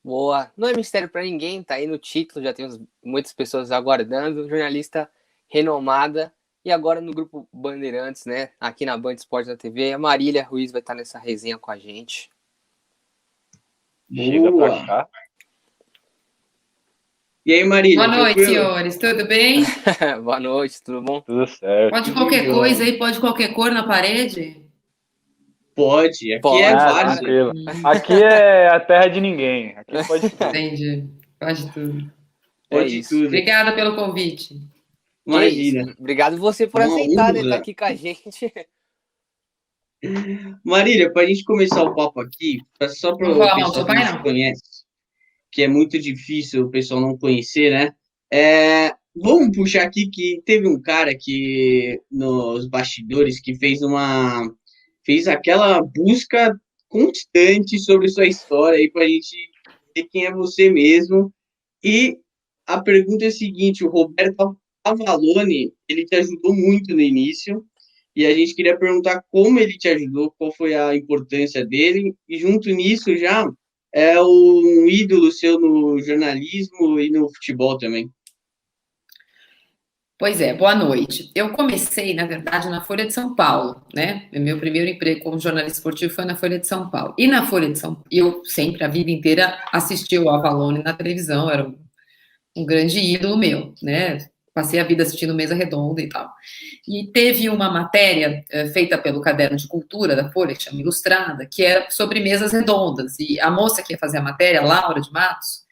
Boa. Não é mistério para ninguém, tá aí no título, já temos muitas pessoas aguardando. Jornalista renomada. E agora no grupo Bandeirantes, né? Aqui na Band Esportes da TV, a Marília Ruiz vai estar nessa resenha com a gente. Chega pra cá. E aí, Marília? Boa noite, senhores. Tudo bem? Boa noite, tudo bom? Tudo certo. Pode qualquer coisa aí? Pode qualquer cor na parede? Pode. Aqui Pode, é tranquilo. Aqui é a terra de ninguém. Aqui pode tudo. Entendi. Pode tudo. Pode tudo. Obrigada pelo convite. Marília. Obrigado você por aceitar, né? Estar aqui com a gente. Marília, para a gente começar o papo aqui, só para o pessoal que não conhece, que é muito difícil o pessoal não conhecer, né? Vamos puxar aqui que teve um cara que nos bastidores que fez aquela busca constante sobre sua história aí para a gente ver quem é você mesmo. E a pergunta é a seguinte: o Roberto Avalone, ele te ajudou muito no início. E a gente queria perguntar como ele te ajudou, qual foi a importância dele, e junto nisso já é um ídolo seu no jornalismo e no futebol também. Pois é, boa noite. Eu comecei, na verdade, na Folha de São Paulo, né? Meu primeiro emprego como jornalista esportivo foi na Folha de São Paulo. E na Folha de São Paulo, eu sempre, a vida inteira, assisti o Avalone na televisão, era um grande ídolo meu, né? Passei a vida assistindo Mesa Redonda e tal. E teve uma matéria feita pelo Caderno de Cultura da Folha, que chama Ilustrada, que era sobre mesas redondas. E a moça que ia fazer a matéria, Laura de Matos,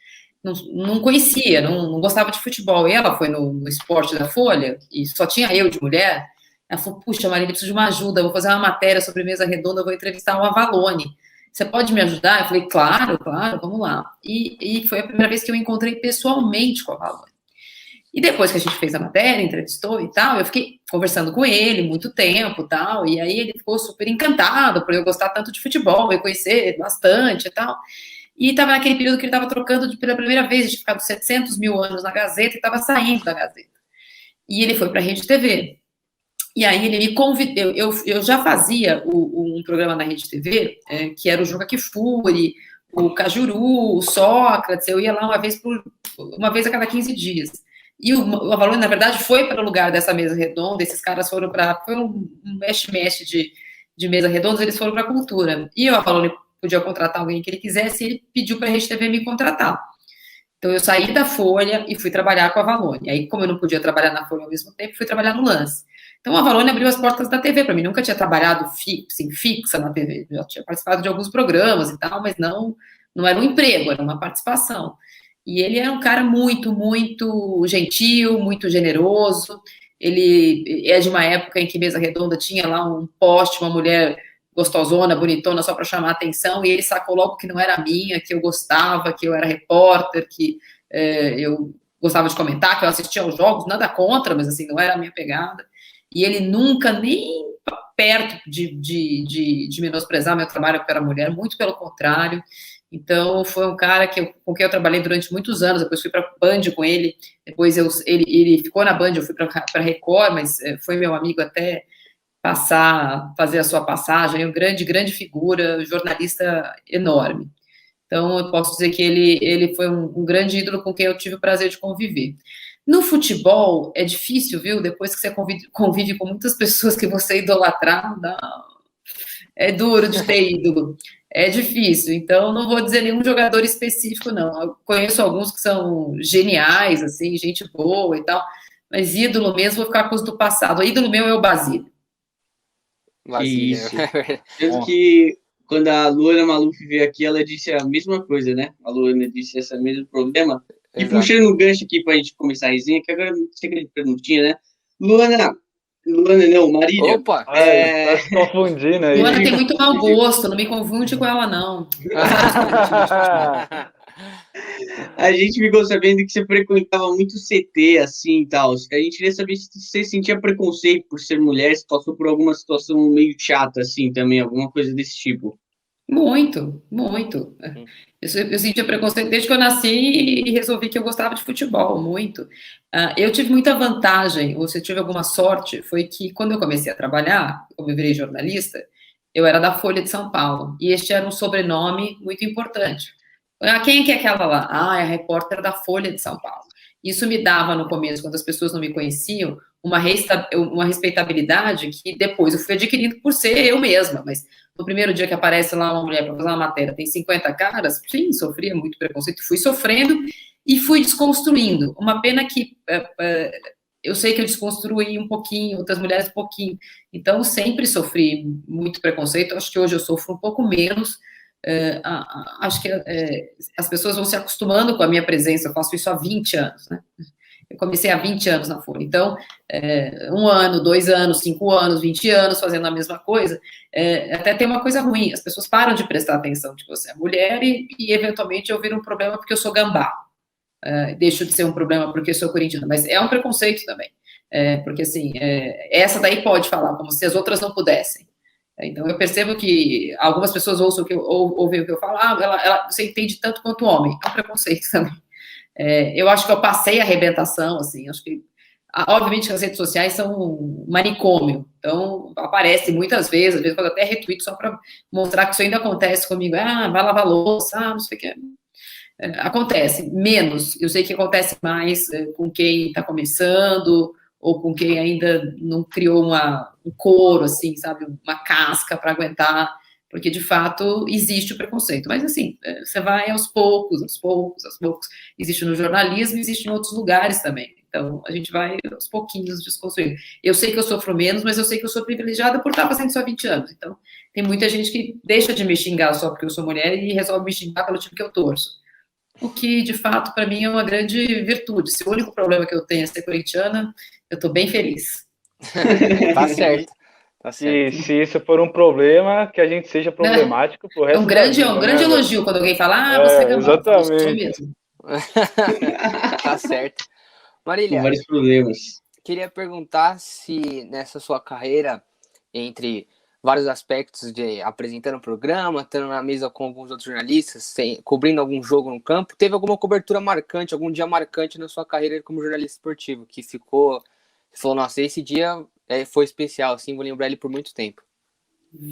não conhecia, não gostava de futebol. E ela foi no esporte da Folha, e só tinha eu de mulher. Ela falou, puxa, Marília, preciso de uma ajuda, vou fazer uma matéria sobre mesa redonda, vou entrevistar o Avalone. Você pode me ajudar? Eu falei, claro, vamos lá. E foi a primeira vez que eu encontrei pessoalmente com o Avalone. E depois que a gente fez a matéria, entrevistou e tal, eu fiquei conversando com ele muito tempo e tal, e aí ele ficou super encantado por eu gostar tanto de futebol, eu conhecer bastante e tal. E estava naquele período que ele estava trocando pela primeira vez, tinha ficado 700 mil anos na Gazeta e estava saindo da Gazeta. E ele foi para a Rede TV. E aí ele me convidou, eu já fazia um programa na Rede TV, que era o Joga Que Fure, o Cajuru, o Sócrates, eu ia lá uma vez a cada 15 dias. E o Avalone, na verdade, foi para o lugar dessa mesa redonda, esses caras foi um mexe-mexe de mesa redonda, eles foram para a cultura. E o Avalone podia contratar alguém que ele quisesse, e ele pediu para a Rede TV me contratar. Então, eu saí da Folha e fui trabalhar com a Avalone. Aí, como eu não podia trabalhar na Folha ao mesmo tempo, fui trabalhar no Lance. Então, a Avalone abriu as portas da TV para mim. Nunca tinha trabalhado fixa na TV. Já tinha participado de alguns programas e tal, mas não era um emprego, era uma participação. E ele era um cara muito, muito gentil, muito generoso. Ele é de uma época em que Mesa Redonda tinha lá um poste, uma mulher gostosona, bonitona, só para chamar a atenção, e ele sacou logo que não era minha, que eu gostava, que eu era repórter, que eu gostava de comentar, que eu assistia aos jogos, nada contra, mas assim, não era a minha pegada. E ele nunca, nem perto de menosprezar meu trabalho porque era mulher, muito pelo contrário. Então, foi um cara com quem eu trabalhei durante muitos anos, depois fui para a Band com ele, depois ele ficou na Band, eu fui para a Record, mas foi meu amigo até fazer a sua passagem, um grande figura, jornalista enorme. Então, eu posso dizer que ele foi um grande ídolo com quem eu tive o prazer de conviver. No futebol, é difícil, viu? Depois que você convive com muitas pessoas que você idolatrar, é duro de ter ídolo. É difícil, então não vou dizer nenhum jogador específico, não. Eu conheço alguns que são geniais, assim, gente boa e tal, mas ídolo mesmo, vou ficar com os do passado. O ídolo meu é o Basílio. Isso. Tanto que quando a Luana Maluf veio aqui, ela disse a mesma coisa, né? A Luana disse esse mesmo problema. E puxando o gancho aqui pra gente começar a resenha, que agora chega de perguntinha, né? Luana não, Marília. Opa! Tá se confundindo aí. Luana tem muito mau gosto, não me confunde com ela, não. A gente ficou sabendo que você frequentava muito CT, assim, e tal. A gente queria saber se você sentia preconceito por ser mulher, se passou por alguma situação meio chata, assim, também, alguma coisa desse tipo. Muito. Eu sentia preconceito desde que eu nasci e resolvi que eu gostava de futebol, muito. Eu tive muita vantagem, ou se eu tive alguma sorte, foi que quando eu comecei a trabalhar, como eu virei jornalista, eu era da Folha de São Paulo, e este era um sobrenome muito importante, Quem que é aquela lá? É a repórter da Folha de São Paulo. Isso me dava, no começo, quando as pessoas não me conheciam, uma respeitabilidade que depois eu fui adquirindo por ser eu mesma, mas no primeiro dia que aparece lá uma mulher para fazer uma matéria, tem 50 caras, sim, sofria muito preconceito, fui sofrendo e fui desconstruindo. Uma pena que eu sei que eu desconstruí um pouquinho, outras mulheres um pouquinho, então sempre sofri muito preconceito, acho que hoje eu sofro um pouco menos. Acho que as pessoas vão se acostumando com a minha presença, eu faço isso há 20 anos, né? Eu comecei há 20 anos na Folha, então, 1 ano, 2 anos, 5 anos, 20 anos fazendo a mesma coisa, até tem uma coisa ruim, as pessoas param de prestar atenção que você é mulher e eventualmente eu viro um problema porque eu sou gambá, deixo de ser um problema porque eu sou corintiana, mas é um preconceito também, porque assim, essa daí pode falar, como se as outras não pudessem. Então, eu percebo que algumas pessoas ouvem o que eu falo, você entende tanto quanto homem. É um preconceito também. Eu acho que eu passei a arrebentação, assim, acho que, obviamente, que as redes sociais são um manicômio, então, aparece muitas vezes, às vezes eu até retuito só para mostrar que isso ainda acontece comigo, vai lavar louça, não sei o que. Acontece, menos, eu sei que acontece mais com quem está começando, ou com quem ainda não criou um couro, assim, sabe, uma casca para aguentar, porque, de fato, existe o preconceito. Mas, assim, você vai aos poucos, existe no jornalismo, existe em outros lugares também. Então, a gente vai aos pouquinhos desconstruindo. Eu sei que eu sofro menos, mas eu sei que eu sou privilegiada por estar fazendo isso há 20 anos. Então, tem muita gente que deixa de me xingar só porque eu sou mulher e resolve me xingar pelo time que eu torço. O que, de fato, para mim é uma grande virtude. Se o único problema que eu tenho é ser corintiana, eu estou bem feliz. Tá certo. E se isso for um problema, que a gente seja problemático pro resto É um grande elogio quando alguém fala, você é gambá. Exatamente. Mesmo. Tá certo. Marília, com vários problemas. Queria perguntar se nessa sua carreira, entre vários aspectos de apresentando o programa, estando na mesa com alguns outros jornalistas, cobrindo algum jogo no campo, teve alguma cobertura marcante, algum dia marcante na sua carreira como jornalista esportivo, que você falou, nossa, esse dia foi especial, assim, vou lembrar ele por muito tempo.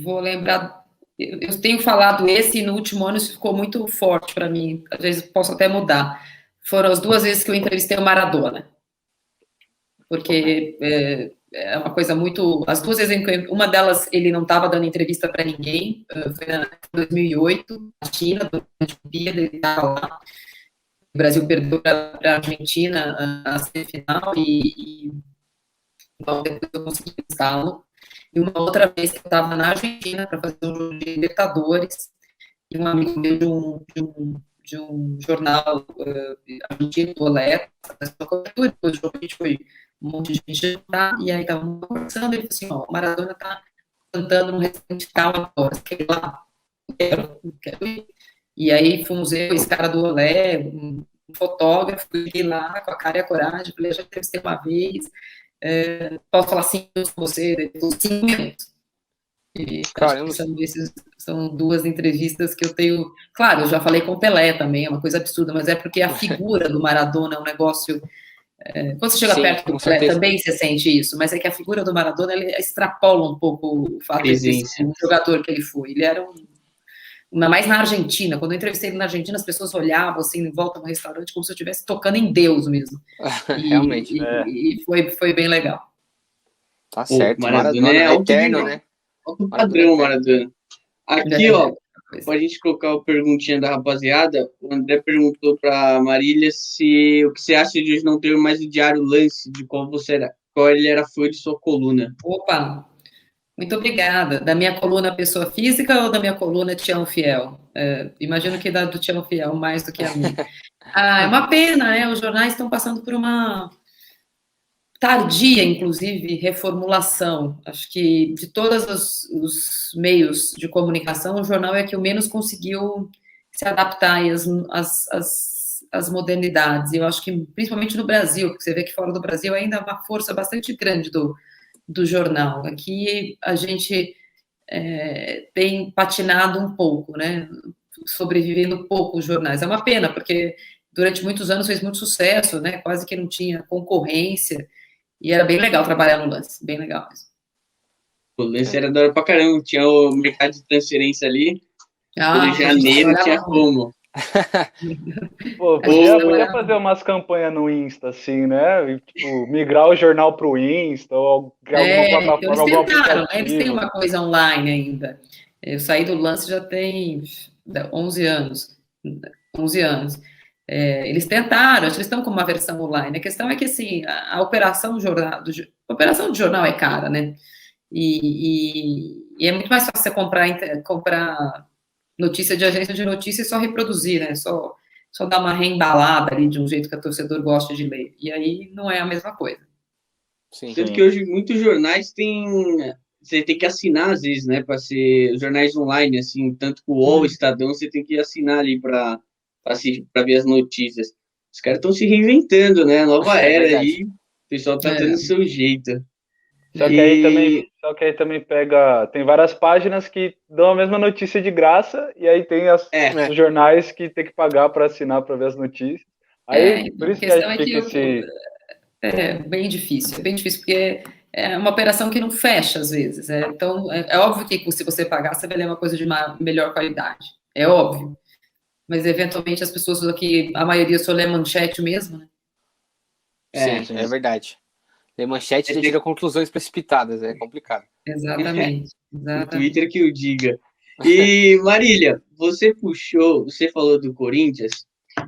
Vou lembrar, eu tenho falado esse, e no último ano isso ficou muito forte para mim, às vezes posso até mudar. Foram as 2 vezes que eu entrevistei o Maradona, porque é uma coisa muito... As 2 vezes, uma delas ele não estava dando entrevista para ninguém, foi em 2008, na China, durante o dia, ele estava lá, o Brasil perdeu para a Argentina a semifinal e então depois eu consegui instalo. E uma outra vez que eu estava na Argentina para fazer um jogo de Libertadores, e um amigo meu de um jornal argentino, do Olé, essa cobertura, depois do jogo a gente foi um monte de gente jantar, e aí estavam conversando, e ele falou assim, o Maradona está cantando num restaurante tal agora, você quer ir lá? Quero ir. E aí fomos eu, esse cara do Olé, um fotógrafo, fui lá com a cara e a coragem, falei, já entrevistei uma vez, posso falar 5 minutos com você? 5 minutos. E são 2 entrevistas que eu tenho. Claro, eu já falei com o Pelé também, é uma coisa absurda, mas é porque a figura do Maradona é um negócio. Quando você chega perto do Pelé, também você sente isso, mas é que a figura do Maradona ele extrapola um pouco o fato de ser um jogador que ele foi. Ele era ainda mais na Argentina. Quando eu entrevistei ele na Argentina, as pessoas olhavam assim, em volta no restaurante, como se eu estivesse tocando em Deus mesmo. Realmente. E foi bem legal. Tá certo. Maradona é eterno, né? Alto padrão, Maradona. Aqui, ó, pra gente colocar a perguntinha da rapaziada, o André perguntou pra Marília o que você acha de hoje não ter mais o diário Lance, de qual ele era fã de sua coluna. Opa, muito obrigada. Da minha coluna Pessoa Física ou da minha coluna Tião Fiel? Imagino que da do Tião Fiel mais do que a minha. É uma pena, né? Os jornais estão passando por uma tardia, inclusive, reformulação. Acho que de todos os meios de comunicação, o jornal é que o menos conseguiu se adaptar às modernidades. Eu acho que, principalmente no Brasil, porque você vê que fora do Brasil ainda há uma força bastante grande do jornal. Aqui a gente tem patinado um pouco, né? Sobrevivendo pouco os jornais. É uma pena, porque durante muitos anos fez muito sucesso, né? Quase que não tinha concorrência. E era bem legal trabalhar no Lance, bem legal mesmo. O Lance era da hora pra caramba, tinha o mercado de transferência ali, todo janeiro tinha como. Pô, podia fazer umas campanhas no Insta, assim, né? E, tipo, migrar o jornal pro Insta, ou alguma plataforma, então algum eles tentaram, aplicativo. eles têm uma coisa online ainda. Eu saí do Lance já tem 11 anos. 11 anos. Eles tentaram, acho que eles estão com uma versão online. A questão é que, assim, a operação a operação de jornal é cara, né? E é muito mais fácil você comprar notícia de agência de notícia e só reproduzir, né? Só dar uma reembalada ali de um jeito que a torcedor gosta de ler. E aí não é a mesma coisa. Sim. Sendo que hoje muitos jornais têm. Você tem que assinar, às vezes, né? Para ser jornais online, assim, tanto com o UOL, Estadão, você tem que assinar ali para ver as notícias. Os caras estão se reinventando, né? Nova era aí, o pessoal tá dando o seu jeito. Só que aí também pega. Tem várias páginas que dão a mesma notícia de graça, e aí tem os jornais que tem que pagar para assinar para ver as notícias. Aí, por isso que a gente fica esse. É bem difícil, porque é uma operação que não fecha às vezes. Então, é óbvio que se você pagar, você vai ler uma coisa de melhor qualidade. É óbvio. Mas, eventualmente, as pessoas aqui, a maioria só lê manchete mesmo, né? Sim, é verdade. Ler manchete, a gente tira conclusões precipitadas, é complicado. Exatamente. O Twitter que o diga. E, Marília, você falou do Corinthians.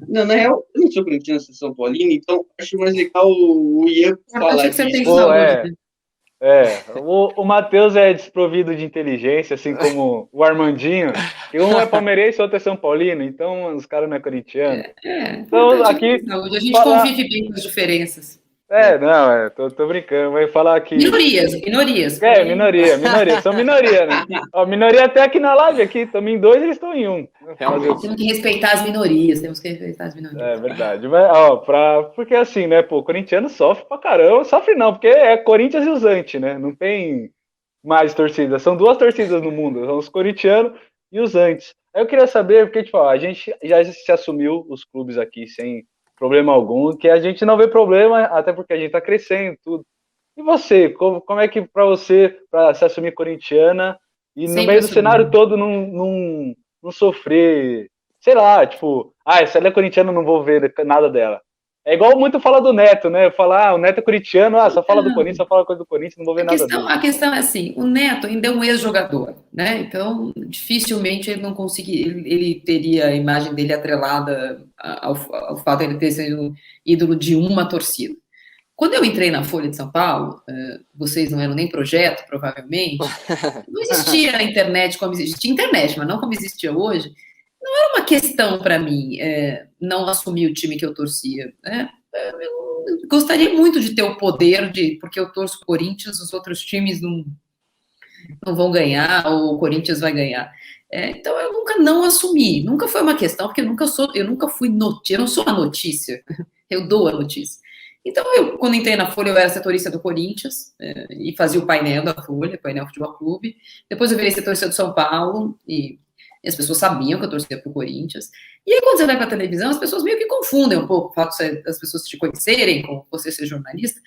Não, na real, eu não sou corintiano, sou São Paulino, então acho mais legal o Ian falar disso. O Matheus é desprovido de inteligência, assim como o Armandinho, que um é palmeirense e outro é São Paulino, então os caras não é corintiano. Então, aqui, a gente convive bem com as diferenças. Tô brincando, mas falar aqui... Minorias. Minoria, são minoria, né? Ó, minoria até aqui na live, estamos em 2, eles estão em 1. Temos que respeitar as minorias, É verdade, mas, porque assim, né, pô, o corintiano sofre pra caramba, sofre não, porque é Corinthians e os anti, né, não tem mais torcidas, são 2 torcidas no mundo, são os corintianos e os antes. Aí eu queria saber, porque, tipo, a gente já se assumiu os clubes aqui sem problema algum, que a gente não vê problema, até porque a gente tá crescendo tudo. E você, como é que para você, para se assumir corintiana e no meio do cenário todo não sofrer, sei lá, tipo, se ela é corintiana, não vou ver nada dela. É igual muito fala do Neto, né? Falar, o Neto é corintiano, só fala do Corinthians, só fala coisa do Corinthians, não vou ver nada dele. A questão é assim, o Neto ainda é um ex-jogador, né? Então, dificilmente ele teria a imagem dele atrelada ao fato de ele ter sido ídolo de uma torcida. Quando eu entrei na Folha de São Paulo, vocês não eram nem projeto, provavelmente, não existia a internet como existia internet, mas não como existia hoje. Não era uma questão para mim não assumir o time que eu torcia. Né? Eu gostaria muito de ter o poder porque eu torço o Corinthians, os outros times não vão ganhar, ou o Corinthians vai ganhar. Então eu nunca não assumi, nunca foi uma questão, porque eu nunca fui notícia, eu não sou a notícia, eu dou a notícia. Então, quando entrei na Folha, eu era setorista do Corinthians e fazia o painel da Folha, painel Futebol Clube. Depois eu virei setorista do São Paulo e as pessoas sabiam que eu torcia para o Corinthians. E aí, quando você vai para a televisão, as pessoas meio que confundem um pouco o fato das pessoas te conhecerem, com você ser jornalista.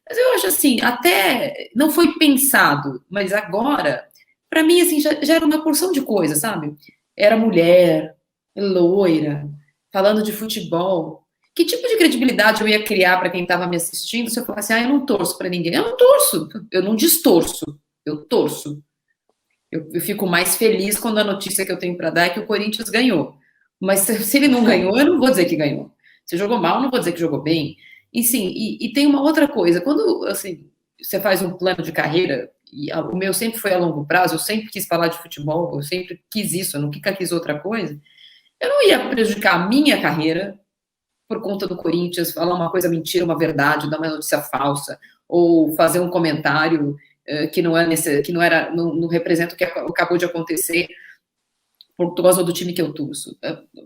Mas eu acho assim, até não foi pensado, mas agora, para mim, assim, já era uma porção de coisa, sabe? Era mulher, loira, falando de futebol. Que tipo de credibilidade eu ia criar para quem estava me assistindo se eu falasse, eu não torço para ninguém? Eu não torço, eu não distorço, eu torço. Eu fico mais feliz quando a notícia que eu tenho para dar é que o Corinthians ganhou. Mas se ele não ganhou, eu não vou dizer que ganhou. Se jogou mal, eu não vou dizer que jogou bem. E sim, e tem uma outra coisa, quando assim, você faz um plano de carreira, e o meu sempre foi a longo prazo, eu sempre quis falar de futebol, eu sempre quis isso, eu nunca quis outra coisa, eu não ia prejudicar a minha carreira por conta do Corinthians, falar uma coisa mentira, uma verdade, dar uma notícia falsa, ou fazer um comentário que não representa o que acabou de acontecer por causa do time que eu torço.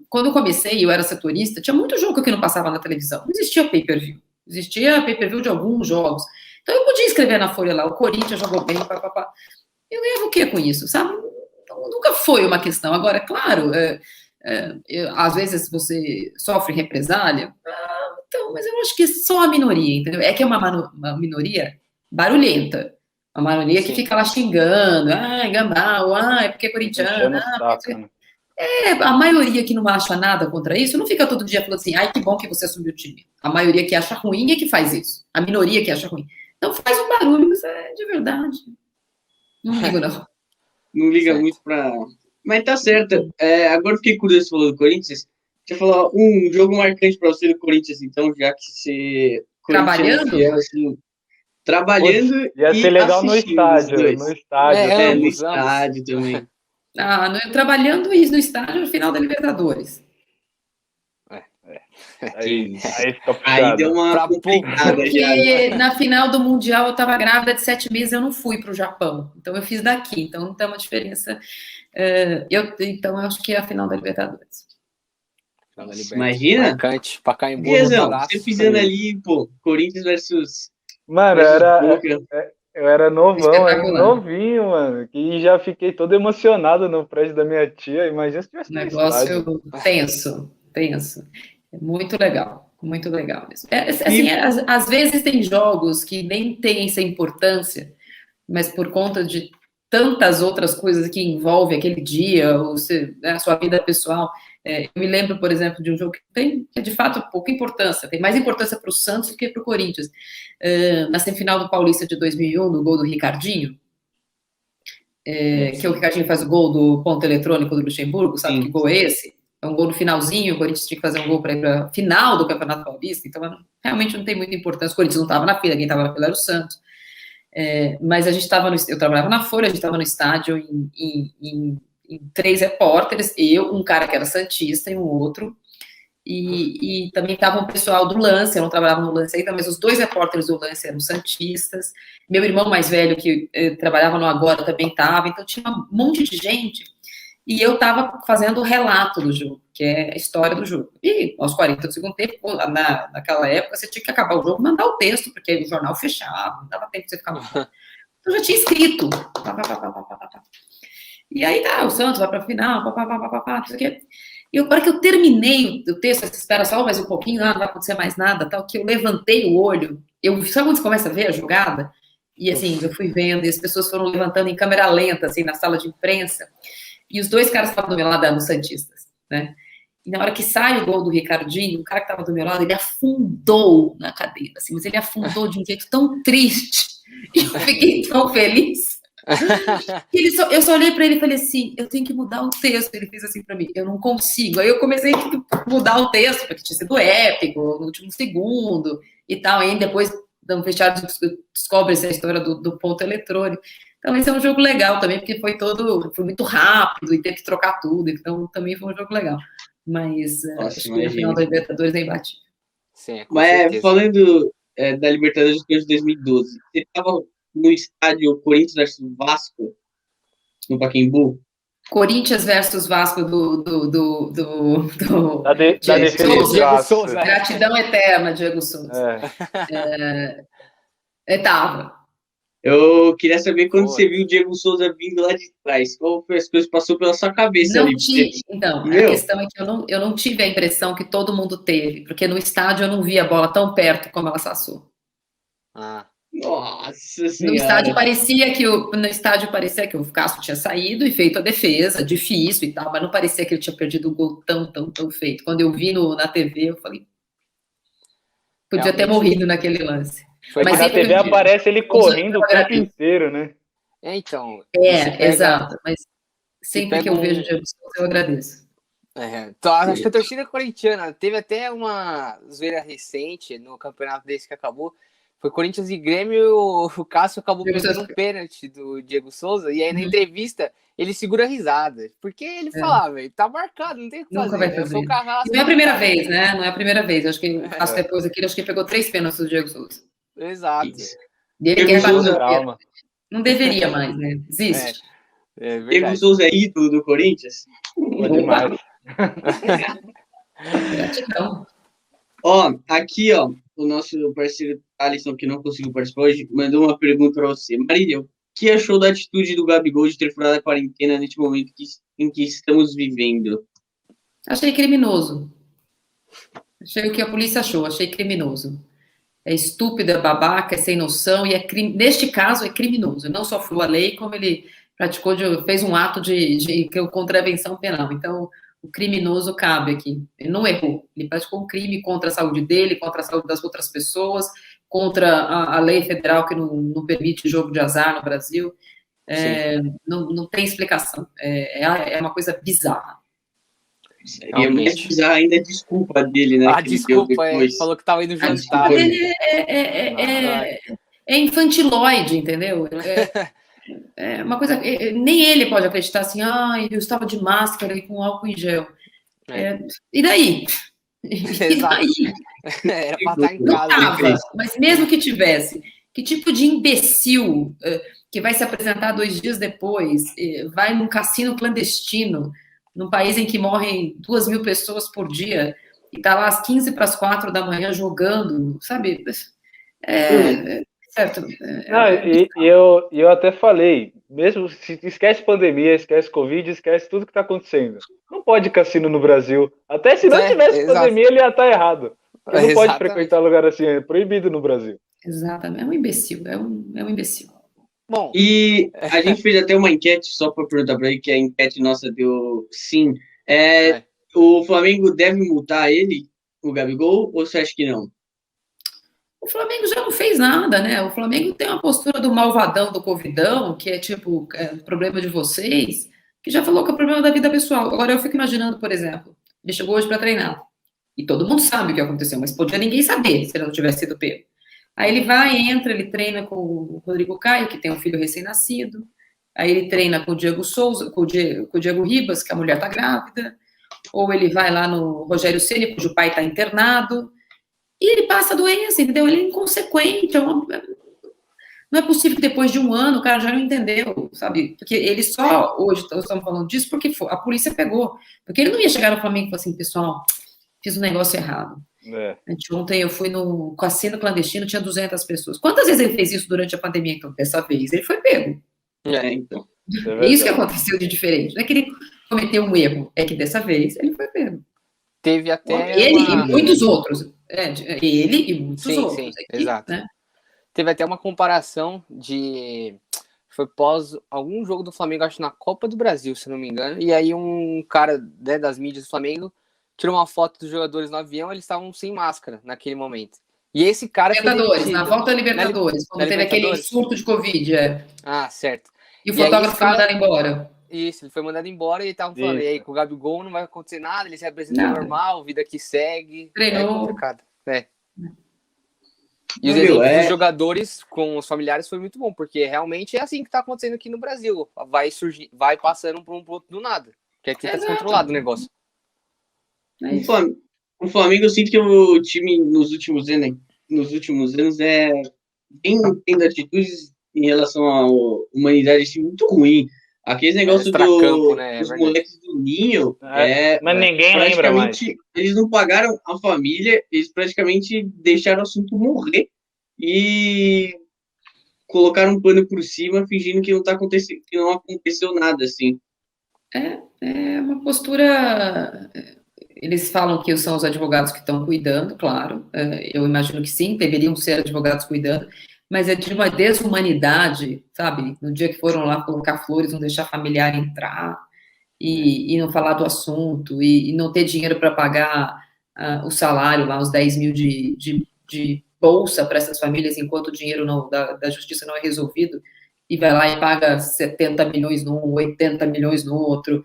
Quando eu comecei, eu era setorista, tinha muito jogo que não passava na televisão, não existia pay-per-view, existia pay-per-view de alguns jogos, então eu podia escrever na Folha lá, o Corinthians jogou bem, papapá. Eu ganhava o que com isso, sabe? Então, nunca foi uma questão. Agora, claro, às vezes você sofre represália, então, mas eu acho que é só a minoria, entendeu? É que é uma minoria barulhenta, uma minoria que fica lá xingando, gambau, é porque é corintiano, A maioria que não acha nada contra isso, não fica todo dia falando assim, ai, que bom que você assumiu o time. A maioria que acha ruim é que faz isso. A minoria que acha ruim. Então faz um barulho, mas é de verdade. Não ligo, não. Não liga Certo. muito pra... Mas tá certo. Agora eu fiquei curioso, você falou do Corinthians. Deixa eu falar um jogo marcante pra você do Corinthians, então, já que você... Trabalhando? Fiel, assim, trabalhando Ia ser e legal no assistindo os estádio. dois. No estádio. É, No ambos. estádio também. Trabalhando isso no estádio no final da Libertadores. Aí fica puxado. Aí deu uma Pra complicada já. Porque na final do Mundial eu estava grávida de 7 meses, eu não fui para o Japão. Então eu fiz daqui, então não tem uma diferença. Então eu acho que é a final da Libertadores. Imagina? Marcante, Pacaembu. Guizão, você pisando ali, pô, Corinthians versus... Mano, eu era novão, era Espetacular. novinho, mano. E já fiquei todo emocionado no prédio da minha tia. Imagina se tivesse no estádio. Negócio tenso. É muito legal mesmo. Assim, às vezes tem jogos que nem têm essa importância, mas por conta de tantas outras coisas que envolvem aquele dia, a sua vida pessoal. Eu me lembro, por exemplo, de um jogo que tem, de fato, pouca importância, tem mais importância para o Santos do que para o Corinthians. Na semifinal do Paulista de 2001, no gol do Ricardinho, que o Ricardinho faz o gol do ponto eletrônico do Luxemburgo, sabe Sim. que gol é esse? É um gol no finalzinho, o Corinthians tinha que fazer um gol para ir para a final do Campeonato Paulista, então realmente não tem muita importância. O Corinthians não estava na fila, quem estava na fila era o Santos. Mas a gente estava eu trabalhava na Folha, a gente estava no estádio em 3 repórteres, eu, um cara que era santista e um outro, e também estava um pessoal do Lance, eu não trabalhava no Lance ainda, mas os 2 repórteres do Lance eram santistas, meu irmão mais velho, que trabalhava no Agora, também estava, então tinha um monte de gente, e eu estava fazendo o relato do jogo, que é a história do jogo. E aos 40 do segundo tempo, naquela época, você tinha que acabar o jogo e mandar o texto, porque o jornal fechava, não dava tempo de você ficar... Então já tinha escrito. E aí o Santos vai para a final, não sei o quê. E agora que eu terminei o texto, você espera só mais um pouquinho, não vai acontecer mais nada, tal, que eu levantei o olho, sabe quando você começa a ver a jogada? E assim, eu fui vendo, e as pessoas foram levantando em câmera lenta, assim, na sala de imprensa, e os 2 caras que estavam do meu lado eram santistas, né? E na hora que sai o gol do Ricardinho, o cara que estava do meu lado, ele afundou na cadeira, assim, mas ele afundou de um jeito tão triste, e eu fiquei tão feliz. Eu só olhei para ele e falei assim, eu tenho que mudar o texto. Ele fez assim para mim, eu não consigo. Aí eu comecei a mudar o texto, porque tinha sido épico, no último segundo e tal. Aí depois, no fechado, descobre-se a história do ponto eletrônico. Então esse é um jogo legal também, porque foi muito rápido e teve que trocar tudo. Então também foi um jogo legal. Mas acho que a final da Libertadores é imbatível. Sim, mas falando da Libertadores de 2012, você estava no estádio Corinthians versus Vasco, no Pacaembu? Corinthians versus Vasco da defesa do Diego Souza. Gratidão eterna, Diego Souza. Tava. Eu queria saber quando você viu o Diego Souza vindo lá de trás, qual foi as coisas que passou pela sua cabeça ali? Então, a questão é que eu não tive a impressão que todo mundo teve, porque no estádio eu não vi a bola tão perto como ela passou. Nossa Senhora. No estádio parecia que o Cássio tinha saído e feito a defesa, difícil e tal, mas não parecia que ele tinha perdido o gol tão feito. Quando eu vi na TV, eu falei, podia ter morrido naquele lance. Mas na TV aparece ele correndo o tempo inteiro, né? Então. Exato. Mas sempre que eu vejo o Diego Souza, eu agradeço. Então, acho que a torcida corintiana teve até uma zoeira recente no campeonato desse que acabou. Foi Corinthians e Grêmio, o Cássio acabou perdendo um pênalti do Diego Souza, e aí na entrevista ele segura a risada, porque ele fala, velho, tá marcado, não tem o que fazer. Vai fazer. Eu sou Carrasco. Não é a primeira vez, né? Não é a primeira vez. Acho que o Cássio depois aqui, acho que pegou 3 pênaltis do Diego Souza. Exato. E ele quer bater. Não deveria mais, né? Desiste. Diego Souza é ídolo do Corinthians? Demais. Gratidão. Aqui, o nosso parceiro Alisson, que não conseguiu participar hoje, mandou uma pergunta para você. Marília, o que achou da atitude do Gabigol de ter furado a quarentena neste momento em que estamos vivendo? Achei criminoso. Achei o que a polícia achou, achei criminoso. É estúpido, é babaca, é sem noção, e neste caso é criminoso. Não só furou a lei, como ele fez um ato de contravenção penal. Então, o criminoso cabe aqui. Ele não errou. Ele praticou um crime contra a saúde dele, contra a saúde das outras pessoas, contra a lei federal que não permite jogo de azar no Brasil. Não tem explicação. É uma coisa bizarra. E é mais bizarro ainda a desculpa dele, né? A desculpa, ele falou que estava indo jantar. Ele é infantiloide, entendeu? É uma coisa... nem ele pode acreditar assim, eu estava de máscara e com álcool em gel. E daí? E daí? Era para estar em casa. Mas mesmo que tivesse, que tipo de imbecil que vai se apresentar 2 dias depois, vai num cassino clandestino, num país em que morrem 2.000 pessoas por dia, e tá lá às 15:45 da manhã jogando, sabe? Certo. Eu até falei, mesmo se esquece pandemia, esquece Covid, esquece tudo que tá acontecendo. Não pode cassino no Brasil. Até se não tivesse pandemia, ele ia estar errado. Ele não pode frequentar lugar assim, é proibido no Brasil. Exatamente, é um imbecil, é um imbecil. Bom, e a gente fez até uma enquete, só para perguntar para ele, que a enquete nossa deu sim. O Flamengo deve multar ele, o Gabigol, ou você acha que não? O Flamengo já não fez nada, né? O Flamengo tem uma postura do malvadão, do covidão, que é tipo, problema de vocês, que já falou que é problema da vida pessoal. Agora eu fico imaginando, por exemplo, ele chegou hoje para treinar, e todo mundo sabe o que aconteceu, mas podia ninguém saber se ele não tivesse sido pego. Aí ele vai, entra, ele treina com o Rodrigo Caio, que tem um filho recém-nascido. Aí ele treina com o Diego Souza, com o Diego Ribas, que a mulher está grávida. Ou ele vai lá no Rogério Ceni, cujo pai está internado. E ele passa a doença, entendeu? Ele é inconsequente. Não é possível que depois de 1 ano o cara já não entendeu, sabe? Porque ele só, hoje, estamos falando disso porque a polícia pegou. Porque ele não ia chegar no Flamengo e falar assim, pessoal, fiz um negócio errado. Ontem eu fui no cassino clandestino, tinha 200 pessoas. Quantas vezes ele fez isso durante a pandemia? Então, dessa vez ele foi pego. Então. Isso que aconteceu de diferente. Não é que ele cometeu um erro, é que dessa vez ele foi pego. Teve até ele e muitos outros. Ele e muitos outros. Sim, aqui, exato. Né? Teve até uma comparação foi pós algum jogo do Flamengo, acho na Copa do Brasil, se não me engano. E aí um cara das mídias do Flamengo tirou uma foto dos jogadores no avião, eles estavam sem máscara naquele momento. E esse cara Libertadores, na volta da Libertadores, quando teve aquele surto de Covid. Certo. E o fotógrafo foi mandado embora. Isso, ele foi mandado embora e ele tava falando, e aí, com o Gabigol não vai acontecer nada, ele se apresenta normal, vida que segue. Treinou. É complicado. E os exemplos dos jogadores com os familiares foi muito bom, porque realmente é assim que tá acontecendo aqui no Brasil. Vai passando por um pro outro do nada. Que aqui tá descontrolado o negócio. O Flamengo, eu sinto que o time nos últimos anos vem tendo atitudes em relação à humanidade assim, muito ruim. Aqueles negócios dos moleques do Ninho. Mas ninguém lembra mais. Eles não pagaram a família, eles praticamente deixaram o assunto morrer e colocaram um pano por cima, fingindo que que não aconteceu nada, assim. É uma postura. Eles falam que são os advogados que estão cuidando, claro. Eu imagino que sim, deveriam ser advogados cuidando, mas é de uma desumanidade, sabe? No dia que foram lá colocar flores, não deixar familiar entrar e não falar do assunto e não ter dinheiro para pagar o salário lá, os 10 mil de bolsa para essas famílias, enquanto o dinheiro da justiça não é resolvido, e vai lá e paga 70 milhões num, 80 milhões no outro.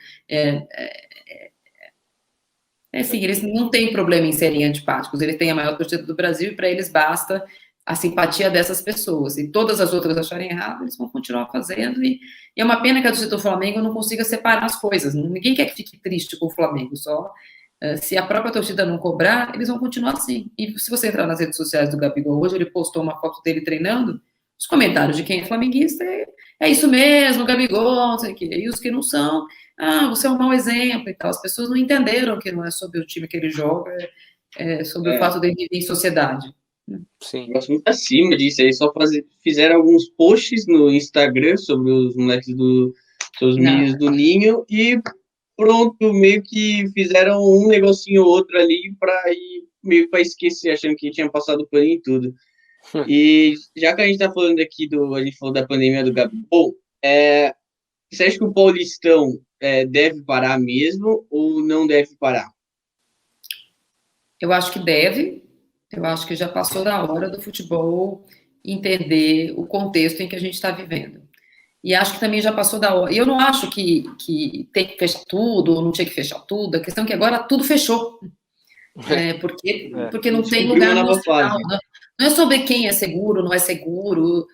Assim, eles não têm problema em serem antipáticos, eles têm a maior torcida do Brasil e para eles basta a simpatia dessas pessoas. E todas as outras acharem errado, eles vão continuar fazendo. E é uma pena que a torcida do Flamengo não consiga separar as coisas. Ninguém quer que fique triste com o Flamengo, só se a própria torcida não cobrar, eles vão continuar assim. E se você entrar nas redes sociais do Gabigol, hoje ele postou uma foto dele treinando, os comentários de quem é flamenguista é isso mesmo, Gabigol, não sei o quê. E os que não são, você é um mau exemplo e tal. As pessoas não entenderam que não é sobre o time que ele joga, é sobre o fato dele viver em sociedade. Sim. Eu gosto muito acima disso aí, só fizeram alguns posts no Instagram sobre os moleques dos meninos do Ninho e pronto, meio que fizeram um negocinho ou outro ali meio para esquecer, achando que tinha passado pano em tudo. E já que a gente tá falando aqui a gente falou da pandemia do Gabigol, Você acha que o Paulistão deve parar mesmo ou não deve parar? Eu acho que deve. Eu acho que já passou da hora do futebol entender o contexto em que a gente está vivendo. E acho que também já passou da hora. E eu não acho que tem que fechar tudo ou não tinha que fechar tudo. A questão é que agora tudo fechou. Porque não tem lugar no hospital. Não é sobre quem é seguro, não é seguro,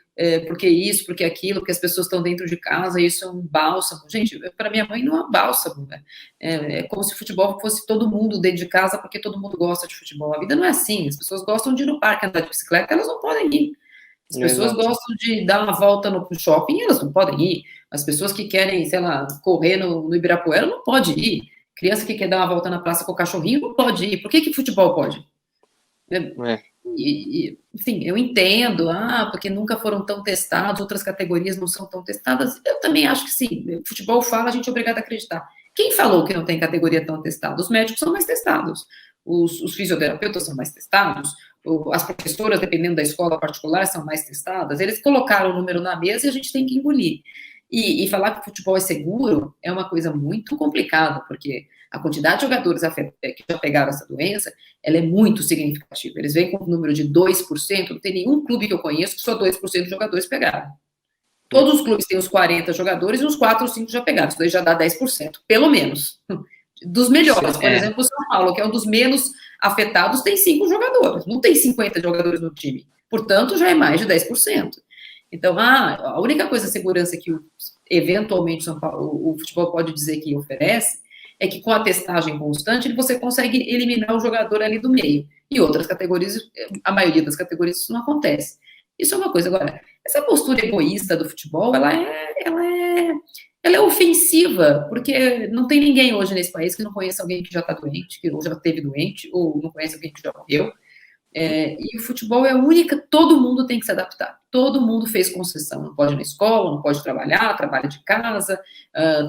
porque isso, porque aquilo, porque as pessoas estão dentro de casa, isso é um bálsamo. Gente, para minha mãe não é um bálsamo. Né? É como se o futebol fosse todo mundo dentro de casa, porque todo mundo gosta de futebol. A vida não é assim. As pessoas gostam de ir no parque andar de bicicleta, elas não podem ir. As pessoas gostam de dar uma volta no shopping, elas não podem ir. As pessoas que querem, sei lá, correr no Ibirapuera não pode ir. Criança que quer dar uma volta na praça com o cachorrinho não pode ir. Por que futebol pode? Enfim, eu entendo, porque nunca foram tão testados, outras categorias não são tão testadas. Eu também acho que sim. O futebol fala, a gente é obrigado a acreditar. Quem falou que não tem categoria tão testada? Os médicos são mais testados. Os fisioterapeutas são mais testados. As professoras, dependendo da escola particular, são mais testadas. Eles colocaram o número na mesa e a gente tem que engolir. E falar que o futebol é seguro é uma coisa muito complicada, porque a quantidade de jogadores que já pegaram essa doença, ela é muito significativa. Eles vêm com um número de 2%, não tem nenhum clube que eu conheço que só 2% de jogadores pegaram. Todos os clubes têm os 40 jogadores e uns 4 ou 5 já pegaram. Isso daí já dá 10%, pelo menos. Dos melhores, por exemplo, o São Paulo, que é um dos menos afetados, tem 5 jogadores. Não tem 50 jogadores no time. Portanto, já é mais de 10%. Então, a única coisa de segurança que, eventualmente, o futebol pode dizer que oferece é que, com a testagem constante, você consegue eliminar o jogador ali do meio. E outras categorias, a maioria das categorias, isso não acontece. Isso é uma coisa. Agora, essa postura egoísta do futebol, ela é ofensiva, porque não tem ninguém hoje nesse país que não conheça alguém que já está doente, que ou já esteve doente, ou não conhece alguém que já morreu. E o futebol é a única, todo mundo tem que se adaptar, todo mundo fez concessão, não pode ir na escola, não pode trabalhar, trabalha de casa,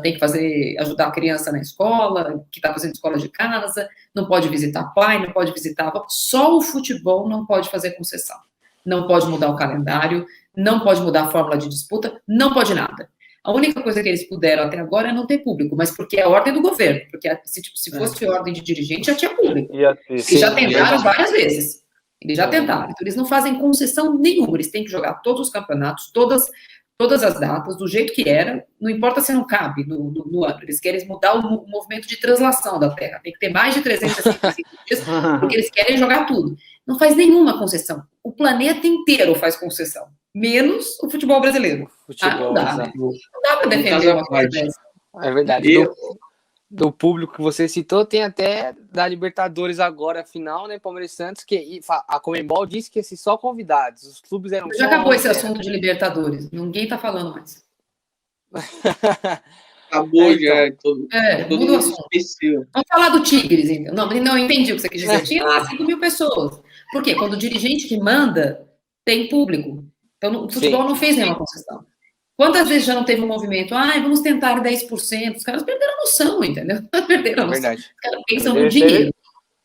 tem que ajudar a criança na escola, que está fazendo escola de casa, não pode visitar pai, não pode visitar avó, só o futebol não pode fazer concessão, não pode mudar o calendário, não pode mudar a fórmula de disputa, não pode nada. A única coisa que eles puderam até agora é não ter público, mas porque é a ordem do governo, porque se fosse ordem de dirigente, já tinha público. E já tentaram várias vezes. Eles já tentaram. Então, eles não fazem concessão nenhuma. Eles têm que jogar todos os campeonatos, todas as datas, do jeito que era. Não importa se não cabe no ano. Eles querem mudar o movimento de translação da Terra. Tem que ter mais de 365 dias, porque eles querem jogar tudo. Não faz nenhuma concessão. O planeta inteiro faz concessão. Menos o futebol brasileiro. Não dá, né? Não dá para defender uma coisa dessa. É verdade. Do público que você citou, tem até da Libertadores agora, final, né, Palmeiras e Santos, que a Conmebol disse que esses só convidados, os clubes eram já acabou esse assunto de Libertadores, ninguém tá falando mais. Acabou já, todo muda o assunto. Vamos falar do Tigres, então. Não entendi o que você quis dizer. Tinha lá 5 mil pessoas. Por quê? Quando o dirigente que manda, tem público. Então, o futebol não fez nenhuma concessão. Quantas vezes já não teve um movimento? Vamos tentar 10%. Os caras perderam a noção, entendeu? Perderam a noção. Verdade. Os caras pensam no dinheiro.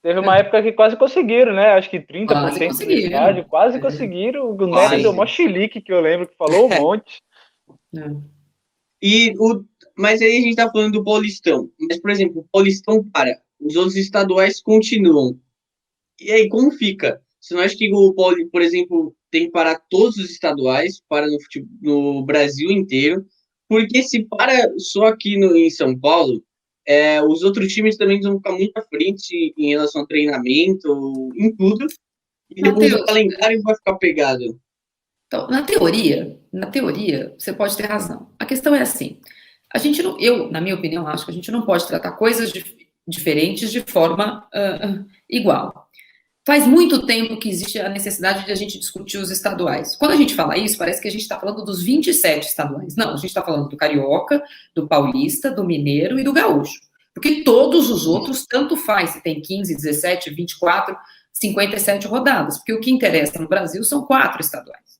Teve uma época que quase conseguiram, né? Acho que 30% do estádio. Quase conseguiram. O Neto deu uma chilique, que eu lembro, que falou um monte. Mas aí a gente tá falando do Paulistão. Mas, por exemplo, o Paulistão para. Os outros estaduais continuam. E aí, como fica? Você não acha que o Paulo, por exemplo, tem que parar todos os estaduais, para no Brasil inteiro? Porque se para só aqui em São Paulo, os outros times também vão ficar muito à frente em relação ao treinamento, em tudo. E depois o calendário vai ficar pegado. Então, na teoria, você pode ter razão. A questão é assim, eu, na minha opinião, acho que a gente não pode tratar coisas diferentes de forma igual. Faz muito tempo que existe a necessidade de a gente discutir os estaduais. Quando a gente fala isso, parece que a gente está falando dos 27 estaduais. Não, a gente está falando do Carioca, do Paulista, do Mineiro e do Gaúcho. Porque todos os outros, tanto faz se tem 15, 17, 24, 57 rodadas. Porque o que interessa no Brasil são 4 estaduais,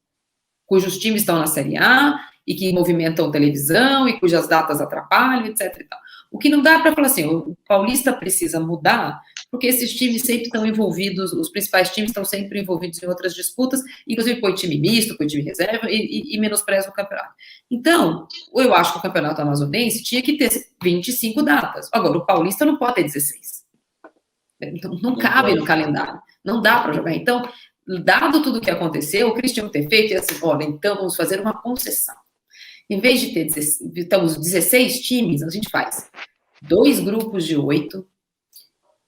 cujos times estão na Série A e que movimentam televisão e cujas datas atrapalham, etc. E tal. O que não dá para falar assim, o Paulista precisa mudar, porque esses times sempre estão envolvidos, os principais times estão sempre envolvidos em outras disputas, inclusive põe time misto, põe time reserva e menospreza o campeonato. Então, eu acho que o campeonato amazonense tinha que ter 25 datas. Agora, o paulista não pode ter 16. Então, não cabe no calendário, não dá para jogar. Então, dado tudo o que aconteceu, o que eles tinham que ter feito é assim, olha, então vamos fazer uma concessão. Em vez de ter 16 times, a gente faz 2 grupos de 8,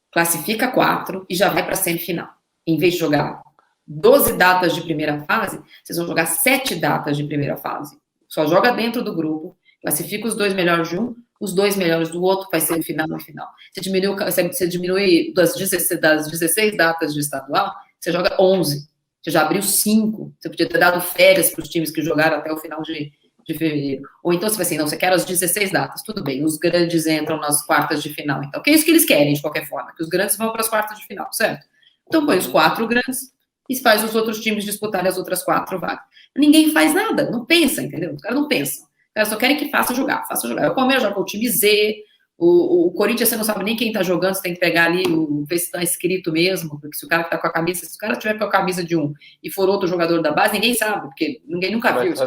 classifica 4 e já vai para a semifinal. Em vez de jogar 12 datas de primeira fase, vocês vão jogar 7 datas de primeira fase. Só joga dentro do grupo, classifica os 2 melhores de um, os 2 melhores do outro, vai ser final e final. Você diminui das 16 datas de estadual, você joga 11. Você já abriu 5. Você podia ter dado férias para os times que jogaram até o final de fevereiro. Ou então você vai assim, não, você quer as 16 datas, tudo bem, os grandes entram nas quartas de final, então, que é isso que eles querem, de qualquer forma, que os grandes vão para as quartas de final, certo? Então põe os 4 grandes e faz os outros times disputarem as outras 4 vagas. Ninguém faz nada, não pensa, entendeu? Os caras não pensam. Os caras só querem que faça jogar. O Palmeiras joga o time Z, o Corinthians, você não sabe nem quem tá jogando, você tem que pegar ali, ver se tá escrito mesmo, porque se o cara tá com a camisa, se o cara tiver com a camisa de um e for outro jogador da base, ninguém sabe, porque ninguém nunca viu isso.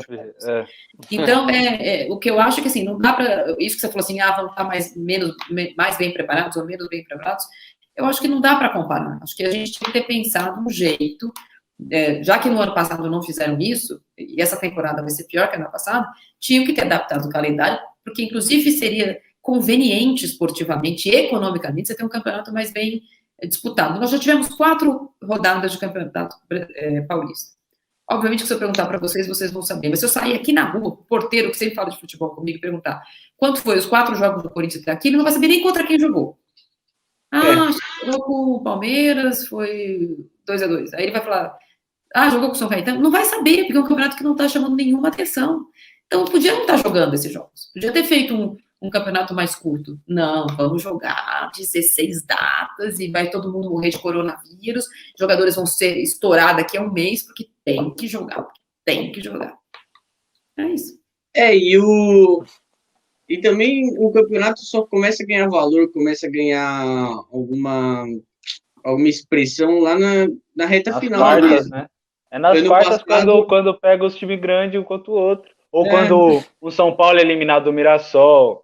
Então, o que eu acho é que assim, não dá pra, isso que você falou assim, vão estar mais bem preparados ou menos bem preparados, eu acho que não dá para comparar, acho que a gente tem que ter pensado um jeito, já que no ano passado não fizeram isso, e essa temporada vai ser pior que ano passado, tinham que ter adaptado o calendário, porque inclusive seria conveniente esportivamente e economicamente você ter um campeonato mais bem disputado. Nós já tivemos 4 rodadas de campeonato paulista. Obviamente que se eu perguntar para vocês, vocês vão saber, mas se eu sair aqui na rua, o porteiro que sempre fala de futebol comigo, e perguntar quanto foi os 4 jogos do Corinthians até aqui, ele não vai saber nem contra quem jogou. Jogou com o Palmeiras, foi 2-2. Aí ele vai falar, jogou com o São Caetano? Não vai saber, porque é um campeonato que não está chamando nenhuma atenção. Então, podia não estar jogando esses jogos. Podia ter feito um campeonato mais curto. Não, vamos jogar 16 datas e vai todo mundo morrer de coronavírus. Jogadores vão ser estourados daqui a um mês, porque tem que jogar. É isso. E também o campeonato só começa a ganhar valor, começa a ganhar alguma expressão lá na reta final. Quartas, né? É nas quartas quando pega os times grandes um contra o outro. Ou quando o São Paulo é eliminado do Mirassol.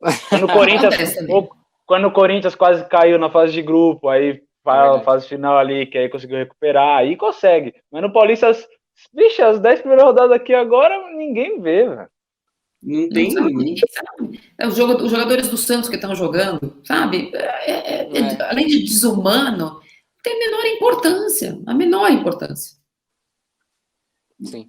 Quando o Corinthians quase caiu na fase de grupo, aí vai a fase final ali, que aí conseguiu recuperar, aí consegue. Mas no Paulista, as 10 primeiras rodadas aqui agora, ninguém vê, velho. Não tem ninguém sabe. Os jogadores do Santos que estão jogando, sabe? Além de desumano, tem a menor importância. Sim.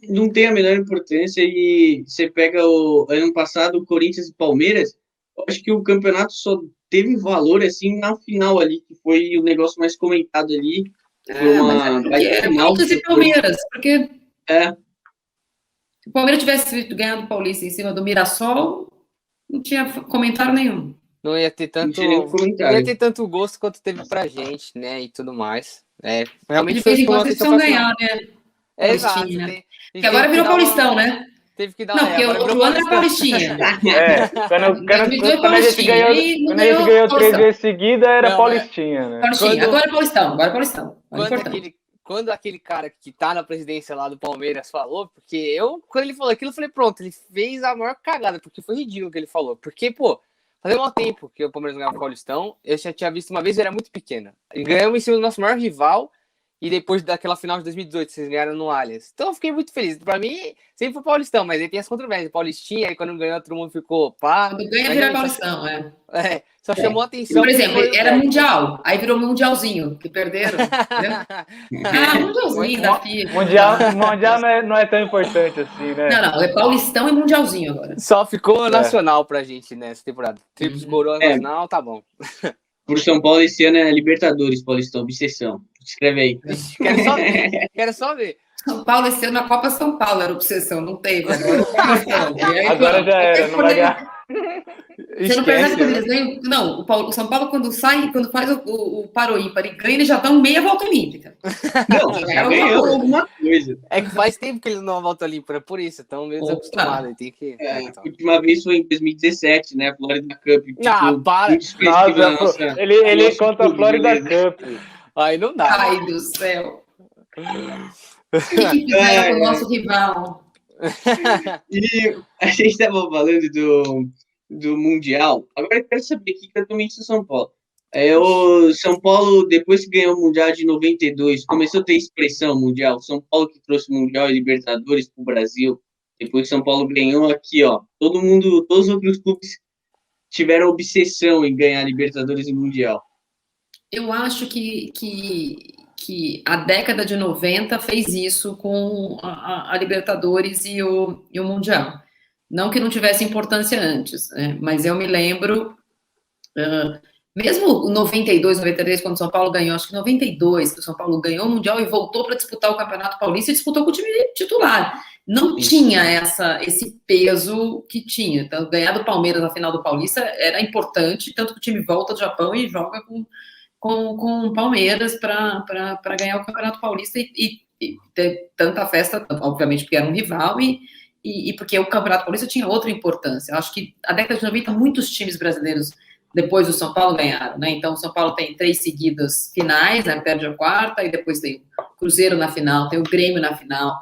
Não tem a menor importância, e você pega o ano passado, o Corinthians e Palmeiras, eu acho que o campeonato só teve valor, assim, na final ali, que foi o negócio mais comentado ali. Foi uma Corinthians e Palmeiras, porque se o Palmeiras tivesse ganhado o Paulista em cima do Mirassol, não tinha comentário nenhum. Não ia ter tanto gosto quanto teve pra gente, né, e tudo mais. Realmente foi uma decisão ganhar, né? Exato. Que agora virou Paulistão, né? Teve que dar porque o outro ano era Paulistinha. Quando a gente ganhou 3 vezes seguida, era Paulistinha, né? Agora é Paulistão. Quando aquele cara que tá na presidência lá do Palmeiras falou, porque quando ele falou aquilo, eu falei, pronto, ele fez a maior cagada, porque foi ridículo o que ele falou. Porque, fazia um tempo que o Palmeiras ganhava o Paulistão, eu já tinha visto uma vez, era muito pequena. E ganhamos em cima do nosso maior rival, e depois daquela final de 2018, vocês ganharam no Allianz. Então eu fiquei muito feliz. Pra mim, sempre foi Paulistão, mas aí tem as controvérsias. Paulistinha, aí quando ganhou, todo mundo ficou pá. Quando ganha, vira Paulistão, só chamou a atenção. Por exemplo, era Mundial, aí virou Mundialzinho, que perderam. Mundialzinho da FIFA. Mundial não é tão importante assim, né? Não, é Paulistão e Mundialzinho agora. Só ficou nacional pra gente nessa temporada. Tríplice coroa nacional, tá bom. Por São Paulo, esse ano é Libertadores, Paulistão, obsessão. Escreve aí. Quero só ver. São Paulo, esse ano na Copa São Paulo era obsessão, não teve. Agora já era, não vai ganhar. Você não percebe quando eles ganham? Não, o São Paulo, quando faz o paro ímpar e ganha, eles já estão meia volta olímpica. Não, já ganhou alguma coisa. É que faz tempo que eles não voltam olímpica, por isso, estão meio desacostumados. Tem que... A última vez foi em 2017, né? Florida Cup. Tipo, para! Nossa, ele conta a Florida Cup. Aí não dá. Ai, do céu. O que fizeram com o nosso rival? E a gente estava falando do Mundial. Agora eu quero saber aqui, totalmente do São Paulo. O São Paulo, depois que ganhou o Mundial de 92, começou a ter expressão mundial. São Paulo que trouxe o Mundial e Libertadores para o Brasil. Depois que São Paulo ganhou aqui, ó, todos os outros clubes tiveram obsessão em ganhar Libertadores e Mundial. Eu acho que a década de 90 fez isso com a Libertadores e o Mundial. Não que não tivesse importância antes, né? Mas eu me lembro, mesmo 92, 93, quando o São Paulo ganhou, acho que 92, que o São Paulo ganhou o Mundial e voltou para disputar o Campeonato Paulista e disputou com o time titular. Não tinha esse peso que tinha. Então, ganhar do Palmeiras na final do Paulista era importante, tanto que o time volta do Japão e joga com o Palmeiras para ganhar o Campeonato Paulista e ter tanta festa, obviamente porque era um rival e porque o Campeonato Paulista tinha outra importância. Eu acho que a década de 90 muitos times brasileiros depois do São Paulo ganharam, né? Então o São Paulo tem 3 seguidas finais, né? Perde a quarta e depois tem o Cruzeiro na final, tem o Grêmio na final,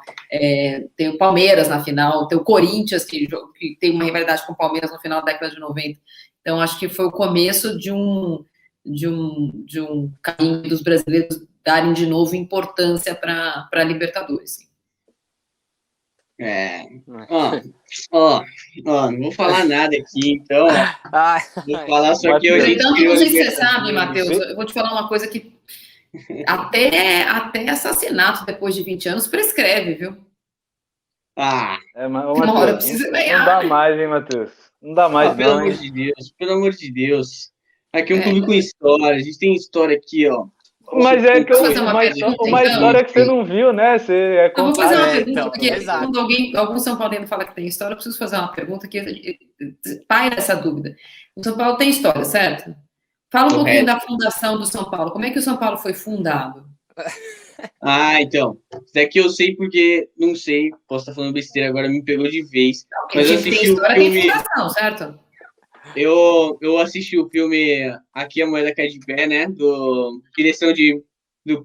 tem o Palmeiras na final, tem o Corinthians que tem uma rivalidade com o Palmeiras no final da década de 90. Então acho que foi o começo de um caminho dos brasileiros darem de novo importância para a Libertadores. Não vou falar nada aqui, então. Vou falar só que hoje. Então, não sei se você sabe, Matheus, eu vou te falar uma coisa que até assassinato depois de 20 anos prescreve, viu? Uma hora precisa ganhar. Não dá mais, hein, Matheus? Não dá mais, pelo amor de Deus. Aqui é um clube com história, a gente tem história aqui, ó. Mas é que uma história que você não viu, né? Eu vou fazer uma pergunta, porque quando algum São Paulino fala que tem história, eu preciso fazer uma pergunta que paira essa dúvida. O São Paulo tem história, certo? Fala um pouquinho da fundação do São Paulo. Como é que o São Paulo foi fundado? Então. Isso daqui eu sei porque não sei. Posso estar falando besteira agora, me pegou de vez. Mas eu assisti o filme... Tem fundação, certo? Eu assisti o filme Aqui a Moeda Cai de Pé, né? Direção do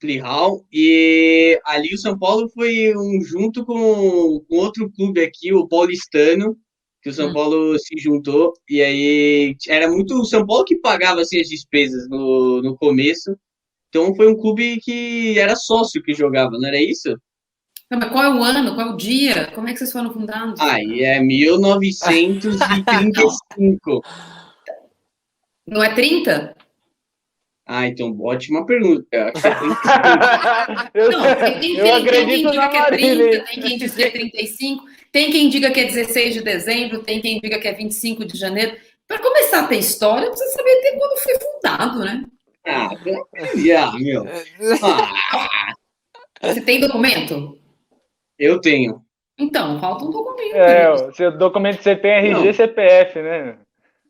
Plihal. E ali o São Paulo foi junto com outro clube aqui, o Paulistano, que o São Paulo se juntou. E aí era muito o São Paulo que pagava assim, as despesas no começo. Então foi um clube que era sócio que jogava, não era isso? Não, mas qual é o ano? Qual é o dia? Como é que vocês foram fundados? É 1935. Não é 30? Então, ótima pergunta. Eu acredito na Marília. Tem quem diz que é 35, tem quem diga que é 16 de dezembro, tem quem diga que é 25 de janeiro. Para começar a ter história, precisa saber até quando foi fundado, né? Meu. Você tem documento? Eu tenho. Então, falta um documento. Seu documento você tem RG e CPF, né?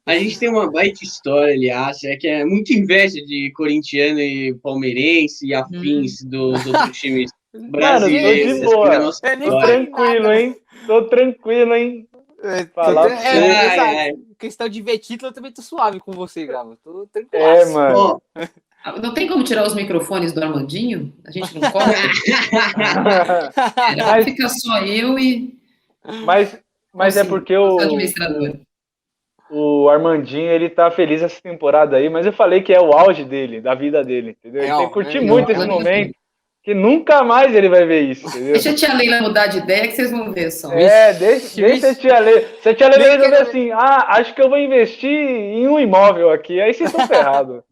A gente tem uma baita história, aliás, que é muita inveja de corintiano e palmeirense e afins dos outros times brasileiros. Mano, tô de boa. Tô tranquilo, hein? Questão de ver título, eu também tô suave com você, Gabo. Tô tranquilo. Mano. Não tem como tirar os microfones do Armandinho? A gente não corta? Fica só eu e... Mas é porque o Armandinho, ele tá feliz essa temporada aí, mas eu falei que é o auge dele, da vida dele, entendeu? Ele tem que curtir muito esse momento, que nunca mais ele vai ver isso, entendeu? Deixa a tia Leila mudar de ideia que vocês vão ver só. Deixa a tia Leila. Se a tia Leila resolver assim, acho que eu vou investir em um imóvel aqui, aí vocês estão ferrados.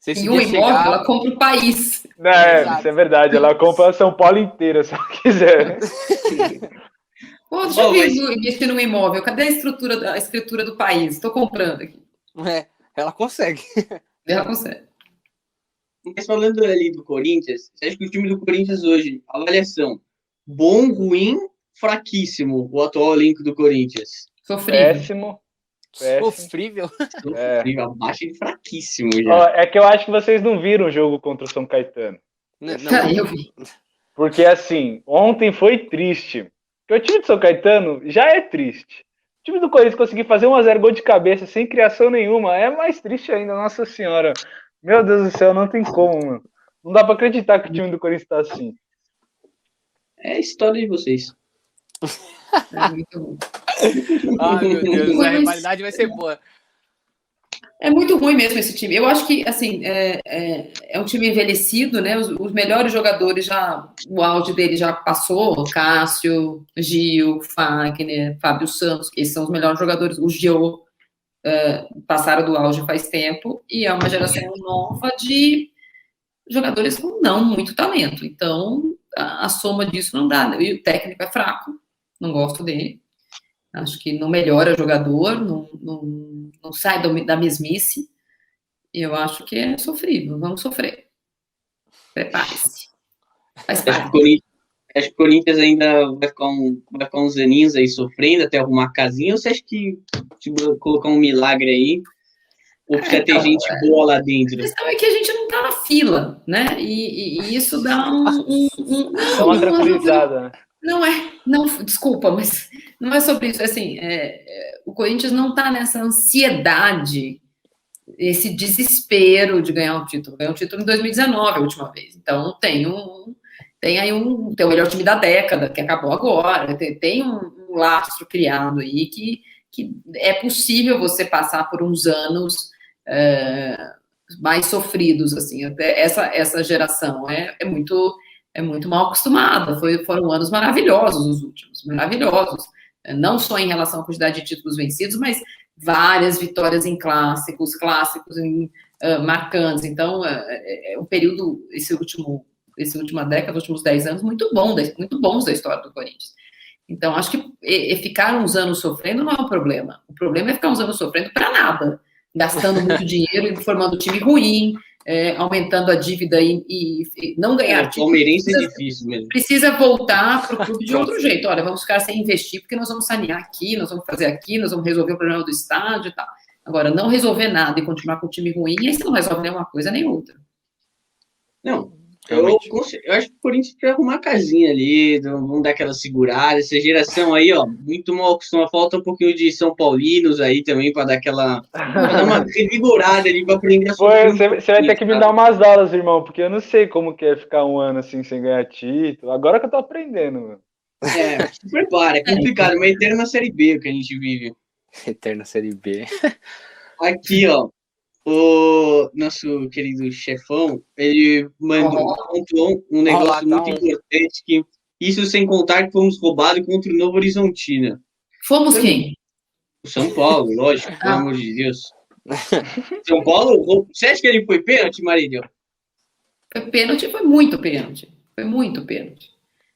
Em um imóvel, ela compra o país. Isso é verdade, ela compra São Paulo inteira, se ela quiser. Deixa eu investir num imóvel. Cadê a escritura do país? Estou comprando aqui. Ela consegue. Ela consegue. Mas falando ali do Corinthians, você acha que o time do Corinthians hoje, avaliação, bom, ruim, fraquíssimo, o atual elenco do Corinthians? Sofrível. Péssimo. Sofrível. Sofrível, abaixo de fraquíssimo já. Ó, é que eu acho que vocês não viram o jogo contra o São Caetano. Não. Eu vi. Porque, assim, ontem foi triste. Porque o time do São Caetano já é triste. O time do Corinthians conseguir fazer 1-0 gol de cabeça sem criação nenhuma é mais triste ainda, nossa senhora. Meu Deus do céu, não tem como, mano. Não dá pra acreditar que o time do Corinthians tá assim. É a história de vocês. É muito ruim. Ai, meu Deus, a rivalidade vai ser boa. É muito ruim mesmo esse time. Eu acho que, assim, é um time envelhecido, né? Os melhores jogadores o auge dele já passou. Cássio, Gil, Fagner, Fábio Santos, esses são os melhores jogadores. O Gil passaram do auge faz tempo e é uma geração nova de jogadores com não muito talento. Então, a soma disso não dá. E o técnico é fraco, não gosto dele. Acho que não melhora o jogador, não sai da mesmice. Eu acho que é sofrível. Vamos sofrer. Prepare-se. Faz parte. Acho que o Corinthians ainda vai ficar uns aninhos aí sofrendo até arrumar a casinha. Ou você acha que tipo, colocar um milagre aí? Ou precisa ter gente boa lá dentro? A questão é que a gente não tá na fila, né? E isso dá Dá uma tranquilizada, né? Desculpa, mas não é sobre isso. Assim, o Corinthians não está nessa ansiedade, esse desespero de ganhar um título. Ganhou um título em 2019, a última vez. Então, tem o melhor time da década, que acabou agora. Tem um lastro criado aí que é possível você passar por uns anos mais sofridos, assim. Até essa geração é muito mal acostumada. Foram anos maravilhosos os últimos, maravilhosos. Não só em relação à quantidade de títulos vencidos, mas várias vitórias em clássicos marcantes. Então, é um período, essa última década, os últimos 10 anos, muito bons da história do Corinthians. Então, acho que ficar uns anos sofrendo não é um problema. O problema é ficar uns anos sofrendo para nada, gastando muito dinheiro e formando time ruim, aumentando a dívida e não ganhar título. Palmeirense é difícil mesmo. Precisa voltar para o clube de outro jeito. Olha, vamos ficar sem investir porque nós vamos sanear aqui, nós vamos fazer aqui, nós vamos resolver o problema do estádio e tal. Agora, não resolver nada e continuar com o time ruim, aí você não resolve nem uma coisa nem outra. Não. Eu acho que o Corinthians precisa arrumar a casinha ali, vamos dar aquela segurada. Essa geração aí, ó, muito mal acostumada. Falta um pouquinho de São Paulinos aí também para dar uma revigorada ali para aprender a Você vai ter que me dar umas aulas, irmão, porque eu não sei como que é ficar um ano assim sem ganhar título. Agora que eu tô aprendendo, mano. Se prepara, é complicado, uma eterna Série B que a gente vive. Eterna Série B. Aqui, ó. O nosso querido chefão, ele pontuou um negócio muito importante, que isso sem contar que fomos roubados contra o Novo Horizontino. Fomos quem? O São Paulo, lógico, pelo amor de Deus. São Paulo, você acha que ele foi pênalti, Marília? Foi muito pênalti. Foi muito pênalti.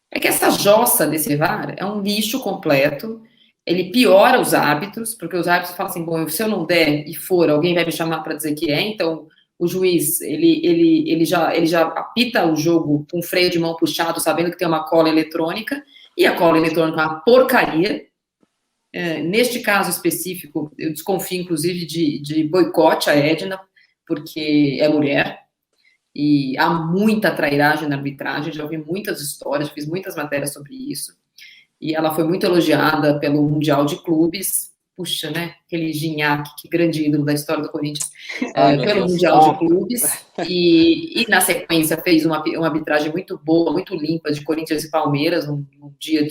É que essa jossa desse VAR é um lixo completo. Ele piora os árbitros, porque os árbitros falam assim, bom, se eu não der e for, alguém vai me chamar para dizer que é, então o juiz, ele já apita o jogo com freio de mão puxado, sabendo que tem uma cola eletrônica, e a cola eletrônica é uma porcaria. Neste caso específico, eu desconfio, inclusive, de boicote a Edna, porque é mulher, e há muita trairagem na arbitragem, já ouvi muitas histórias, fiz muitas matérias sobre isso. E ela foi muito elogiada pelo Mundial de Clubes. Puxa, né? Aquele Gignac, que grande ídolo da história do Corinthians. Pelo Mundial de Clubes. E na sequência, fez uma arbitragem muito boa, muito limpa, de Corinthians e Palmeiras, num dia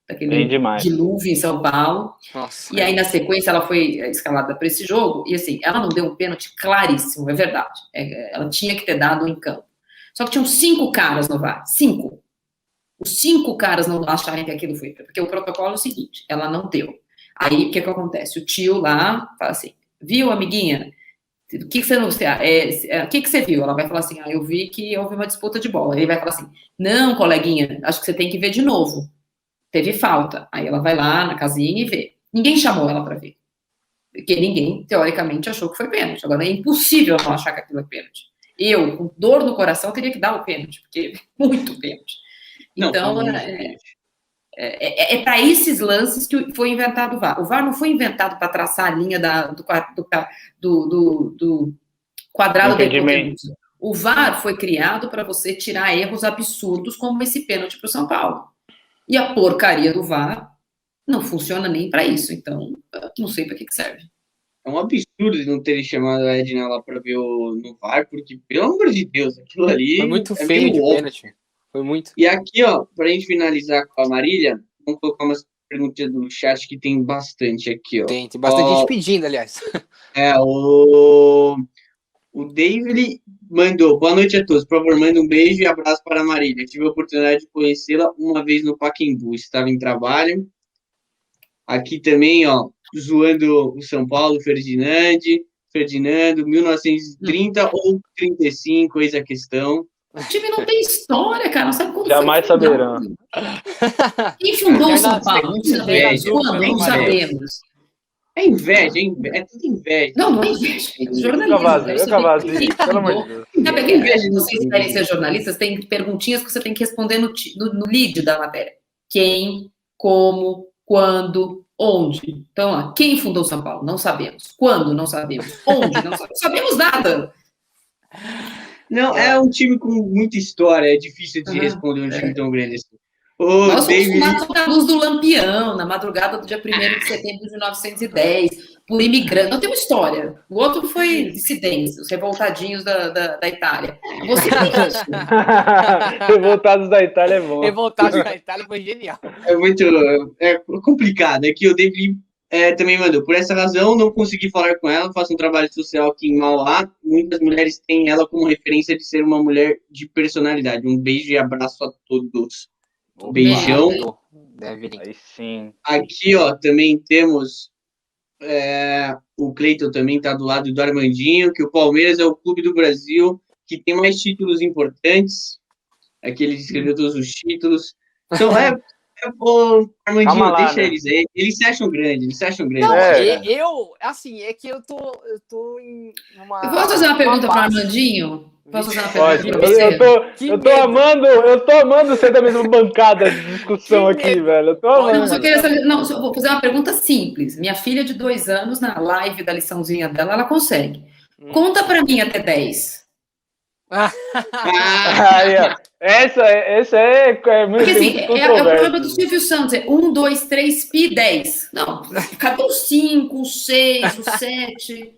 daquele dilúvio em São Paulo. Nossa, e aí, na sequência, ela foi escalada para esse jogo. E, assim, ela não deu um pênalti claríssimo, é verdade. Ela tinha que ter dado em campo. Só que tinham 5 caras no VAR. 5. Os 5 caras não acharem que aquilo foi, porque o protocolo é o seguinte, ela não deu. Aí, o que acontece? O tio lá fala assim, viu, amiguinha? O que você não... o que você viu? Ela vai falar assim, eu vi que houve uma disputa de bola. Ele vai falar assim, não, coleguinha, acho que você tem que ver de novo. Teve falta. Aí ela vai lá na casinha e vê. Ninguém chamou ela para ver. Porque ninguém, teoricamente, achou que foi pênalti. Agora, é impossível não achar que aquilo é pênalti. Eu, com dor no coração, teria que dar o pênalti, porque é muito pênalti. Então, É para esses lances que foi inventado o VAR. O VAR não foi inventado para traçar a linha do quadrado da hipotenusa. O VAR foi criado para você tirar erros absurdos como esse pênalti para o São Paulo. E a porcaria do VAR não funciona nem para isso. Então, não sei para que serve. É um absurdo não terem chamado a Edna lá para ver no VAR, porque, pelo amor de Deus, aquilo ali foi muito feio de pênalti. Foi muito. E aqui, ó, para a gente finalizar com a Marília, vamos colocar umas perguntas do chat que tem bastante aqui, ó. Tem bastante gente pedindo, aliás. O David mandou, boa noite a todos, por favor, manda um beijo e abraço para a Marília. Tive a oportunidade de conhecê-la uma vez no Pacaembu, estava em trabalho. Aqui também, ó, zoando o São Paulo, Ferdinando, 1930 ou 35, eis a questão. O time não tem história, cara, não sabe quando jamais saberão. Quem fundou o São Paulo? Não sabemos. Quando? Não sabemos. É inveja, é tudo inveja. Não é inveja. Jornalismo. Pelo amor de Deus. Sabe que inveja de vocês querem ser jornalistas? Tem perguntinhas que você tem que responder no lead da matéria. Quem, como, quando, onde. Então, ó, quem fundou São Paulo? Não sabemos. Quando? Não sabemos. Onde? Não sabemos nada. Não, é um time com muita história, é difícil de responder um time tão grande assim. Nós somos tomados da luz do Lampião, na madrugada do dia 1º de setembro de 1910, por imigrante. Não tem uma história. O outro foi dissidência, os revoltadinhos da Itália. Você tem isso. Revoltados da Itália é bom. Revoltados da Itália foi genial. É muito complicado. É que o David também mandou. Por essa razão, não consegui falar com ela. Faço um trabalho social aqui em Mauá. Muitas mulheres têm ela como referência de ser uma mulher de personalidade. Um beijo e abraço a todos. Beijão. Aí sim. Aqui, ó, também temos o Cleiton também tá do lado do Armandinho, que o Palmeiras é o clube do Brasil que tem mais títulos importantes. Aqui ele escreveu todos os títulos. Então, Armandinho, lá, deixa né? eles aí. Eles se acham grandes, Não, assim, é que eu tô em uma... Eu posso fazer uma pergunta para o Armandinho? Posso fazer uma Pode. pergunta para você? Eu tô amando ser da mesma bancada de discussão aqui, velho. Eu tô amando. Vou fazer uma pergunta simples. Minha filha de 2 anos, na live da liçãozinha dela, ela consegue. Conta para mim até 10. Essa é muito, porque, assim, muito é o controverso. problema do Silvio Santos. É 1, 2, 3, pi, 10. Não, cadê o 5, o 6, o 7?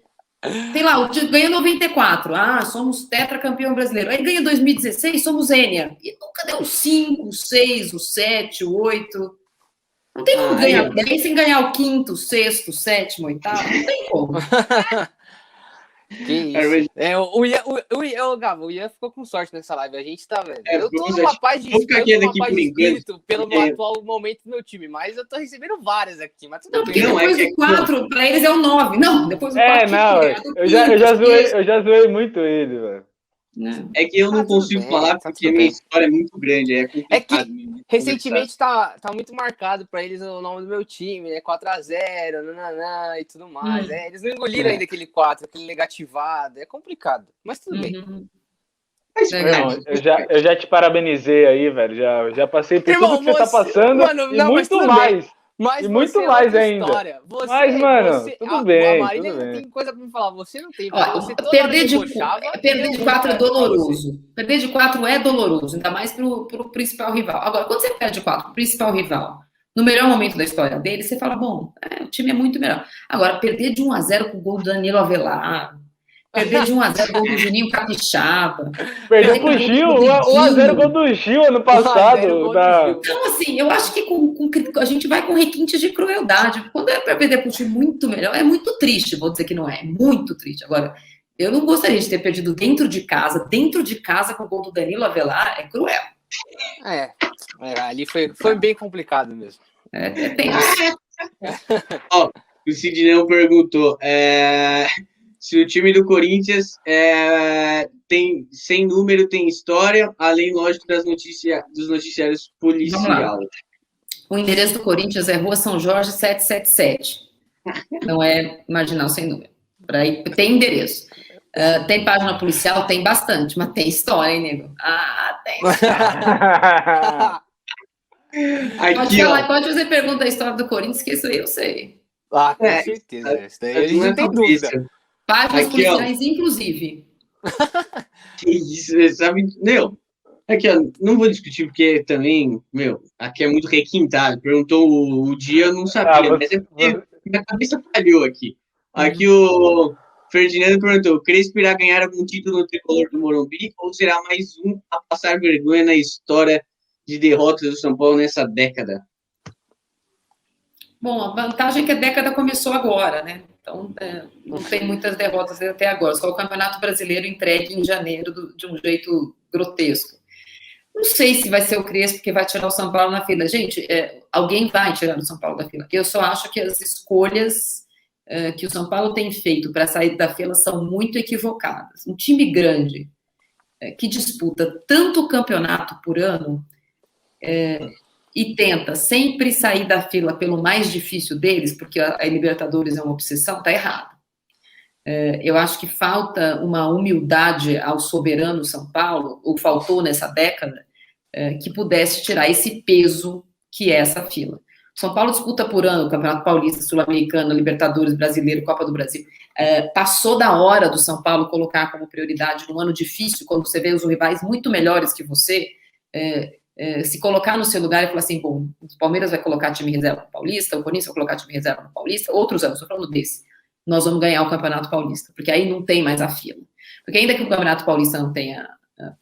Sei lá, ganha 94. Somos tetracampeão brasileiro. Aí ganha 2016, somos Enia. E cadê o 5, o 6, o 7, o 8? Não tem como ganhar 10 sem ganhar o 5º, 6º, 7º, 8º. Não tem como. Que isso. Gabo, o Ian ficou com sorte nessa live. A gente tá, velho. Eu tô numa paz de espírito pelo atual momento do meu time, mas eu tô recebendo várias aqui. Mas tudo porque depois do 4, pra eles é o 9. Não, depois do 4. Eu já zoei muito ele, velho. É que eu não consigo falar porque a minha história é muito grande. É que recentemente tá muito marcado pra eles o nome do meu time, né? 4-0, nananã e tudo mais. Eles não engoliram ainda aquele 4, aquele negativado. É complicado, mas tudo bem. Eu já te parabenizei aí, velho. Já passei por tudo que você tá passando, mano, e muito mais. Mas e muito mais ainda. Mas, mano, tudo bem. A Marília tem coisa pra me falar. Você não tem. Você perder de 4 é doloroso. Perder de 4 é doloroso, ainda mais pro principal rival. Agora, quando você perde de 4 pro principal rival, no melhor momento da história dele, você fala, bom, o time é muito melhor. Agora, perder de 1-0 com o gol do Danilo Avelar, perder de 1-0 gol do Juninho Capixaba. Perdeu pro Gil, 1-0 gol do Gil ano passado. Então, assim, eu acho que a gente vai com requintes de crueldade. Quando é pra perder pro time muito melhor, é muito triste, vou dizer que não é muito triste. Agora, eu não gostaria de ter perdido dentro de casa com o gol do Danilo Avelar, é cruel. Ali foi bem complicado mesmo. O Sidney perguntou, se o time do Corinthians tem sem número, tem história, além, lógico, dos noticiários policiais. O endereço do Corinthians é Rua São Jorge 777. Não é Marginal Sem Número. Tem endereço. Tem página policial? Tem bastante, mas tem história, hein, nego? Tem história. Pode falar, pode fazer pergunta da história do Corinthians, que isso aí eu sei. Ah, com certeza. Isso daí a gente não tem dúvida. Páginas policiais, inclusive. Que isso, sabe? Meu, aqui, ó, não vou discutir porque também, aqui é muito requintado. Perguntou o dia, eu não sabia, mas é porque minha cabeça falhou aqui. Aqui o Ferdinando perguntou: Crespo irá ganhar algum título no tricolor do Morumbi ou será mais um a passar vergonha na história de derrotas do São Paulo nessa década? Bom, a vantagem é que a década começou agora, né? Então, não tem muitas derrotas até agora. Só o Campeonato Brasileiro entregue em janeiro de um jeito grotesco. Não sei se vai ser o Crespo que vai tirar o São Paulo na fila. Gente, alguém vai tirar o São Paulo da fila. Eu só acho que as escolhas que o São Paulo tem feito para sair da fila são muito equivocadas. Um time grande que disputa tanto campeonato por ano e tenta sempre sair da fila pelo mais difícil deles, porque a Libertadores é uma obsessão, está errado. Eu acho que falta uma humildade ao soberano São Paulo, ou faltou nessa década, que pudesse tirar esse peso que é essa fila. São Paulo disputa por ano o Campeonato Paulista, Sul-Americano, Libertadores, Brasileiro, Copa do Brasil. Passou da hora do São Paulo colocar como prioridade num ano difícil, quando você vê os rivais muito melhores que você, se colocar no seu lugar e falar assim, bom, o Palmeiras vai colocar time reserva no Paulista, o Corinthians vai colocar time reserva no Paulista, outros anos, estou falando desse, nós vamos ganhar o Campeonato Paulista, porque aí não tem mais a fila. Porque ainda que o Campeonato Paulista não tenha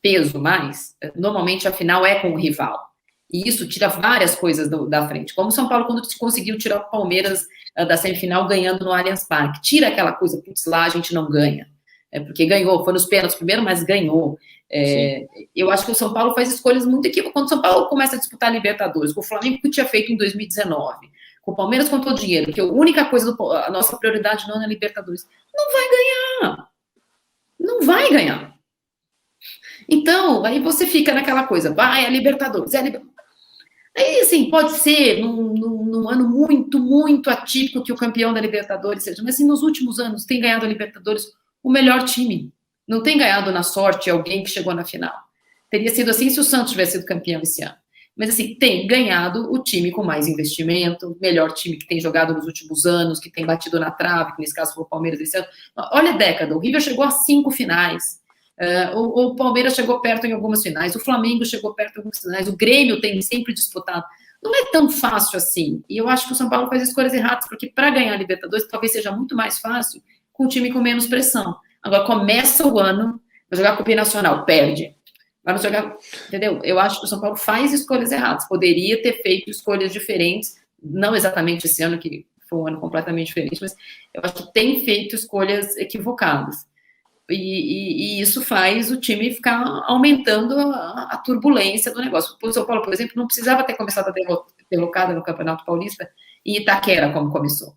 peso mais, normalmente a final é com o rival. E isso tira várias coisas da frente. Como o São Paulo, quando conseguiu tirar o Palmeiras da semifinal ganhando no Allianz Parque. Tira aquela coisa, putz, lá a gente não ganha. Porque ganhou, foi nos pênaltis primeiro, mas ganhou. Eu acho que o São Paulo faz escolhas muito equívocas. Quando o São Paulo começa a disputar a Libertadores, com o Flamengo que tinha feito em 2019, com o Palmeiras contou dinheiro, que a única coisa, a nossa prioridade não é na Libertadores. Não vai ganhar. Não vai ganhar. Então, aí você fica naquela coisa, vai a Libertadores, Aí, assim, pode ser num ano muito, muito atípico que o campeão da Libertadores seja, mas assim, nos últimos anos tem ganhado a Libertadores o melhor time. Não tem ganhado na sorte alguém que chegou na final. Teria sido assim se o Santos tivesse sido campeão esse ano. Mas, assim, tem ganhado o time com mais investimento, melhor time que tem jogado nos últimos anos, que tem batido na trave, que nesse caso foi o Palmeiras esse ano. Olha a década, o River chegou a 5 finais. O Palmeiras chegou perto em algumas finais, o Flamengo chegou perto em algumas finais, o Grêmio tem sempre disputado. Não é tão fácil assim. E eu acho que o São Paulo faz escolhas erradas, porque para ganhar a Libertadores talvez seja muito mais fácil com o time com menos pressão. Agora começa o ano, vai jogar com o Binacional, perde. Vai jogar, entendeu? Eu acho que o São Paulo faz escolhas erradas. Poderia ter feito escolhas diferentes, não exatamente esse ano, que foi um ano completamente diferente, mas eu acho que tem feito escolhas equivocadas. E isso faz o time ficar aumentando a turbulência do negócio. O São Paulo, por exemplo, não precisava ter começado a derrocada no Campeonato Paulista em Itaquera, como começou.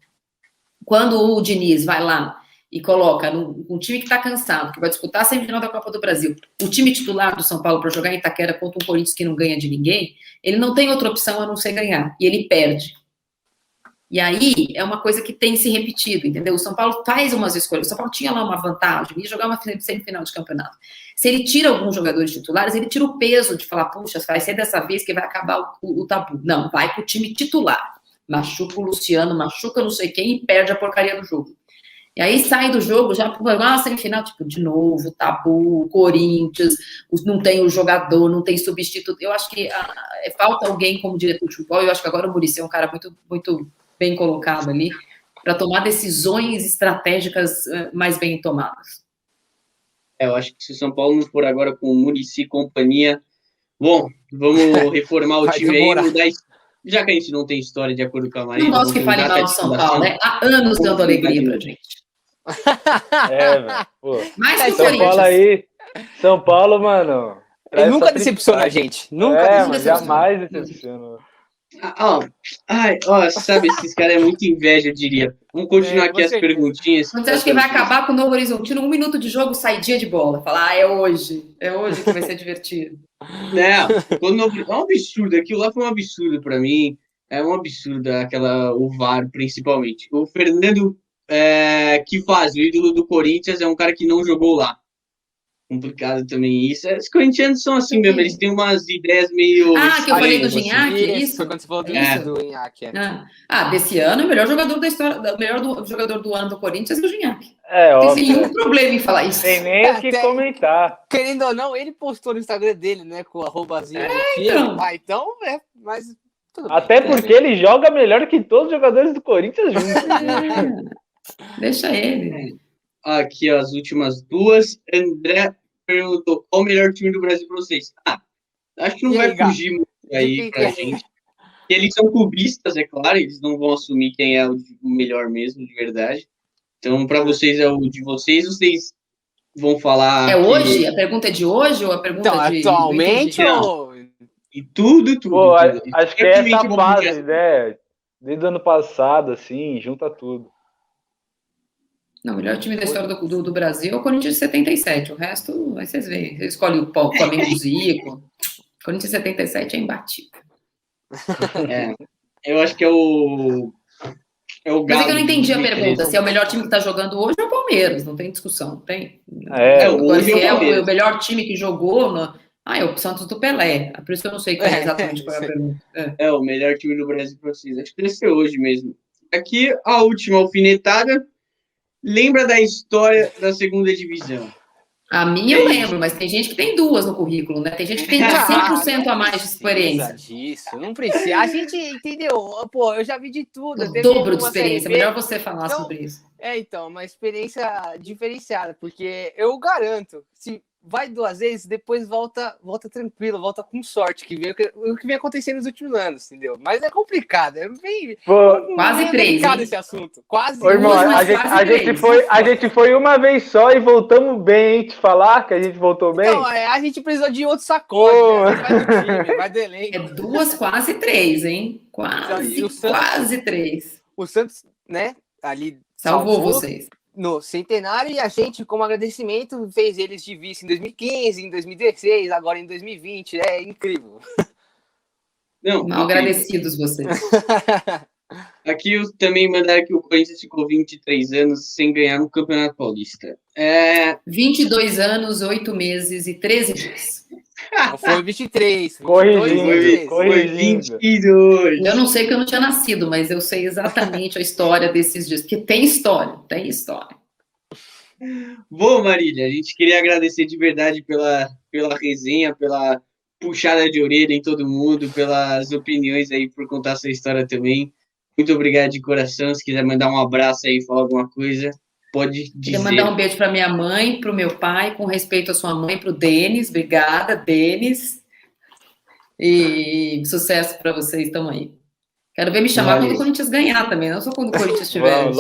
Quando o Diniz vai lá e coloca um time que está cansado, que vai disputar a semifinal da Copa do Brasil, o time titular do São Paulo para jogar em Itaquera contra um Corinthians que não ganha de ninguém, ele não tem outra opção a não ser ganhar, e ele perde. E aí é uma coisa que tem se repetido, entendeu? O São Paulo faz umas escolhas. O São Paulo tinha lá uma vantagem, ia jogar uma semifinal de campeonato. Se ele tira alguns jogadores titulares, ele tira o peso de falar, puxa, vai ser dessa vez que vai acabar o tabu. Não, vai pro time titular. Machuca o Luciano, machuca não sei quem e perde a porcaria do jogo. E aí sai do jogo já para uma semifinal, tipo, de novo, tabu, Corinthians, não tem o jogador, não tem substituto. Eu acho que falta alguém como diretor de futebol, eu acho que agora o Muricy é um cara muito, muito bem colocado ali, para tomar decisões estratégicas mais bem tomadas. Eu acho que se o São Paulo não for agora com o Muricy e companhia, bom, vamos reformar o time aí, mudar, já que a gente não tem história de acordo com a Maria. Não gosto que fale mal do São Paulo, né? Há anos dando alegria pra gente. Velho, pô. Mais que o São Corinthians. Paulo aí, São Paulo, mano. Ele nunca decepciona a gente. Nunca decepciona. Jamais decepciona. Sabe, esses caras é muita inveja, eu diria. Vamos continuar aqui as perguntinhas. Você acha que vai acabar com o Novo Horizontino? 1 minuto de jogo, saidinha de bola. Falar, é hoje que vai ser divertido. É um absurdo, aquilo lá foi um absurdo pra mim. É um absurdo o VAR, principalmente. O Fernando, que faz o ídolo do Corinthians, é um cara que não jogou lá. complicado também isso. Os corintianos são assim mesmo, eles têm umas ideias meio... Que eu falei do assim. Gignac, é isso? Foi quando você falou do Gignac, Desse ano, o melhor jogador da história, jogador do ano do Corinthians é o Gignac. É, Não óbvio. tem nenhum problema em falar isso. Tem nem o que comentar. Querendo ou não, ele postou no Instagram dele, né, com o arrobazinho do time. então. Mas tudo Até bem, porque ele joga melhor que todos os jogadores do Corinthians juntos. Deixa ele. Aqui, ó, as últimas duas. André perguntou qual o melhor time do Brasil para vocês. Acho que não vai fugir muito aí pra gente. Eles são clubistas, é claro, eles não vão assumir quem é o melhor mesmo, de verdade. Então, para vocês é o de vocês vão falar... É hoje? A pergunta é de hoje ou a pergunta de... Atualmente ou... E tudo. Pô, acho que é essa fase, né? Desde o ano passado, assim, junta tudo. Não, o melhor time da história do Brasil é o Corinthians de 77. O resto, aí vocês veem. Você escolhe o Flamengo do Zico. O Corinthians de 77 é imbatível. Eu acho que é o Galo. Mas é que eu não entendi a pergunta. Se é o melhor time que está jogando hoje ou o Palmeiras. Não tem discussão, tem? Hoje se é o melhor time que jogou... é o Santos do Pelé. Por isso que eu não sei exatamente qual é a pergunta. É o melhor time do Brasil para vocês. Acho que deve ser hoje mesmo. Aqui, a última alfinetada. Lembra da história da segunda divisão? A minha eu lembro, mas tem gente que tem duas no currículo, né? Tem gente que tem 100% a mais de experiência. Disso, não precisa. A gente entendeu. Pô, eu já vi de tudo. O dobro de experiência. Melhor você falar sobre isso. Então, uma experiência diferenciada, porque eu garanto, se vai 2 vezes, depois volta tranquilo, volta com sorte, que vem o que vem acontecendo nos últimos anos, entendeu? Mas é complicado, é bem... Quase 3, esse assunto. Quase. Ô, irmão, a gente foi uma vez só e voltamos bem, hein? Te falar que a gente voltou bem? Não, a gente precisou de outro sacode, né? Vai do time, vai do elenco. É 2, quase 3, hein? Quase 3. O Santos, né, ali... Salvou vocês. No centenário, e a gente, como agradecimento, fez eles de vice em 2015, em 2016, agora em 2020. É incrível. Não, agradecidos vocês. Aqui também mandaram que o Corinthians ficou 23 anos sem ganhar no Campeonato Paulista. 22 anos, 8 meses e 13 dias. Não foi 23. Foi 22. Eu não sei porque eu não tinha nascido, mas eu sei exatamente a história desses dias. Porque tem história. Bom, Marília, a gente queria agradecer de verdade pela resenha, pela puxada de orelha em todo mundo, pelas opiniões aí, por contar sua história também. Muito obrigado de coração. Se quiser mandar um abraço aí, falar alguma coisa, pode dizer. Queria mandar um beijo para minha mãe, para o meu pai, com respeito à sua mãe, para o Denis. Obrigada, Denis. E sucesso para vocês, estão aí. Quero ver me chamar quando o Corinthians ganhar também, não só quando o Corinthians estiver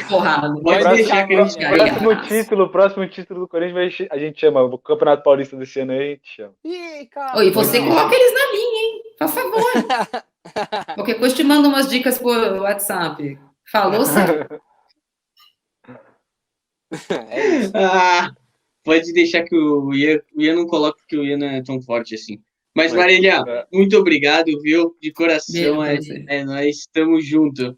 porrada. Pode deixar que a gente próximo título do Corinthians a gente chama, o Campeonato Paulista desse ano aí, a gente chama. E você coloca eles na linha, hein? Por favor. Qualquer coisa te manda umas dicas por WhatsApp. Falou, certo? Pode deixar que o Ian não coloca, porque o Ian não é tão forte assim. Mas, Marília, muito obrigado, viu? De coração, é nóis, estamos juntos.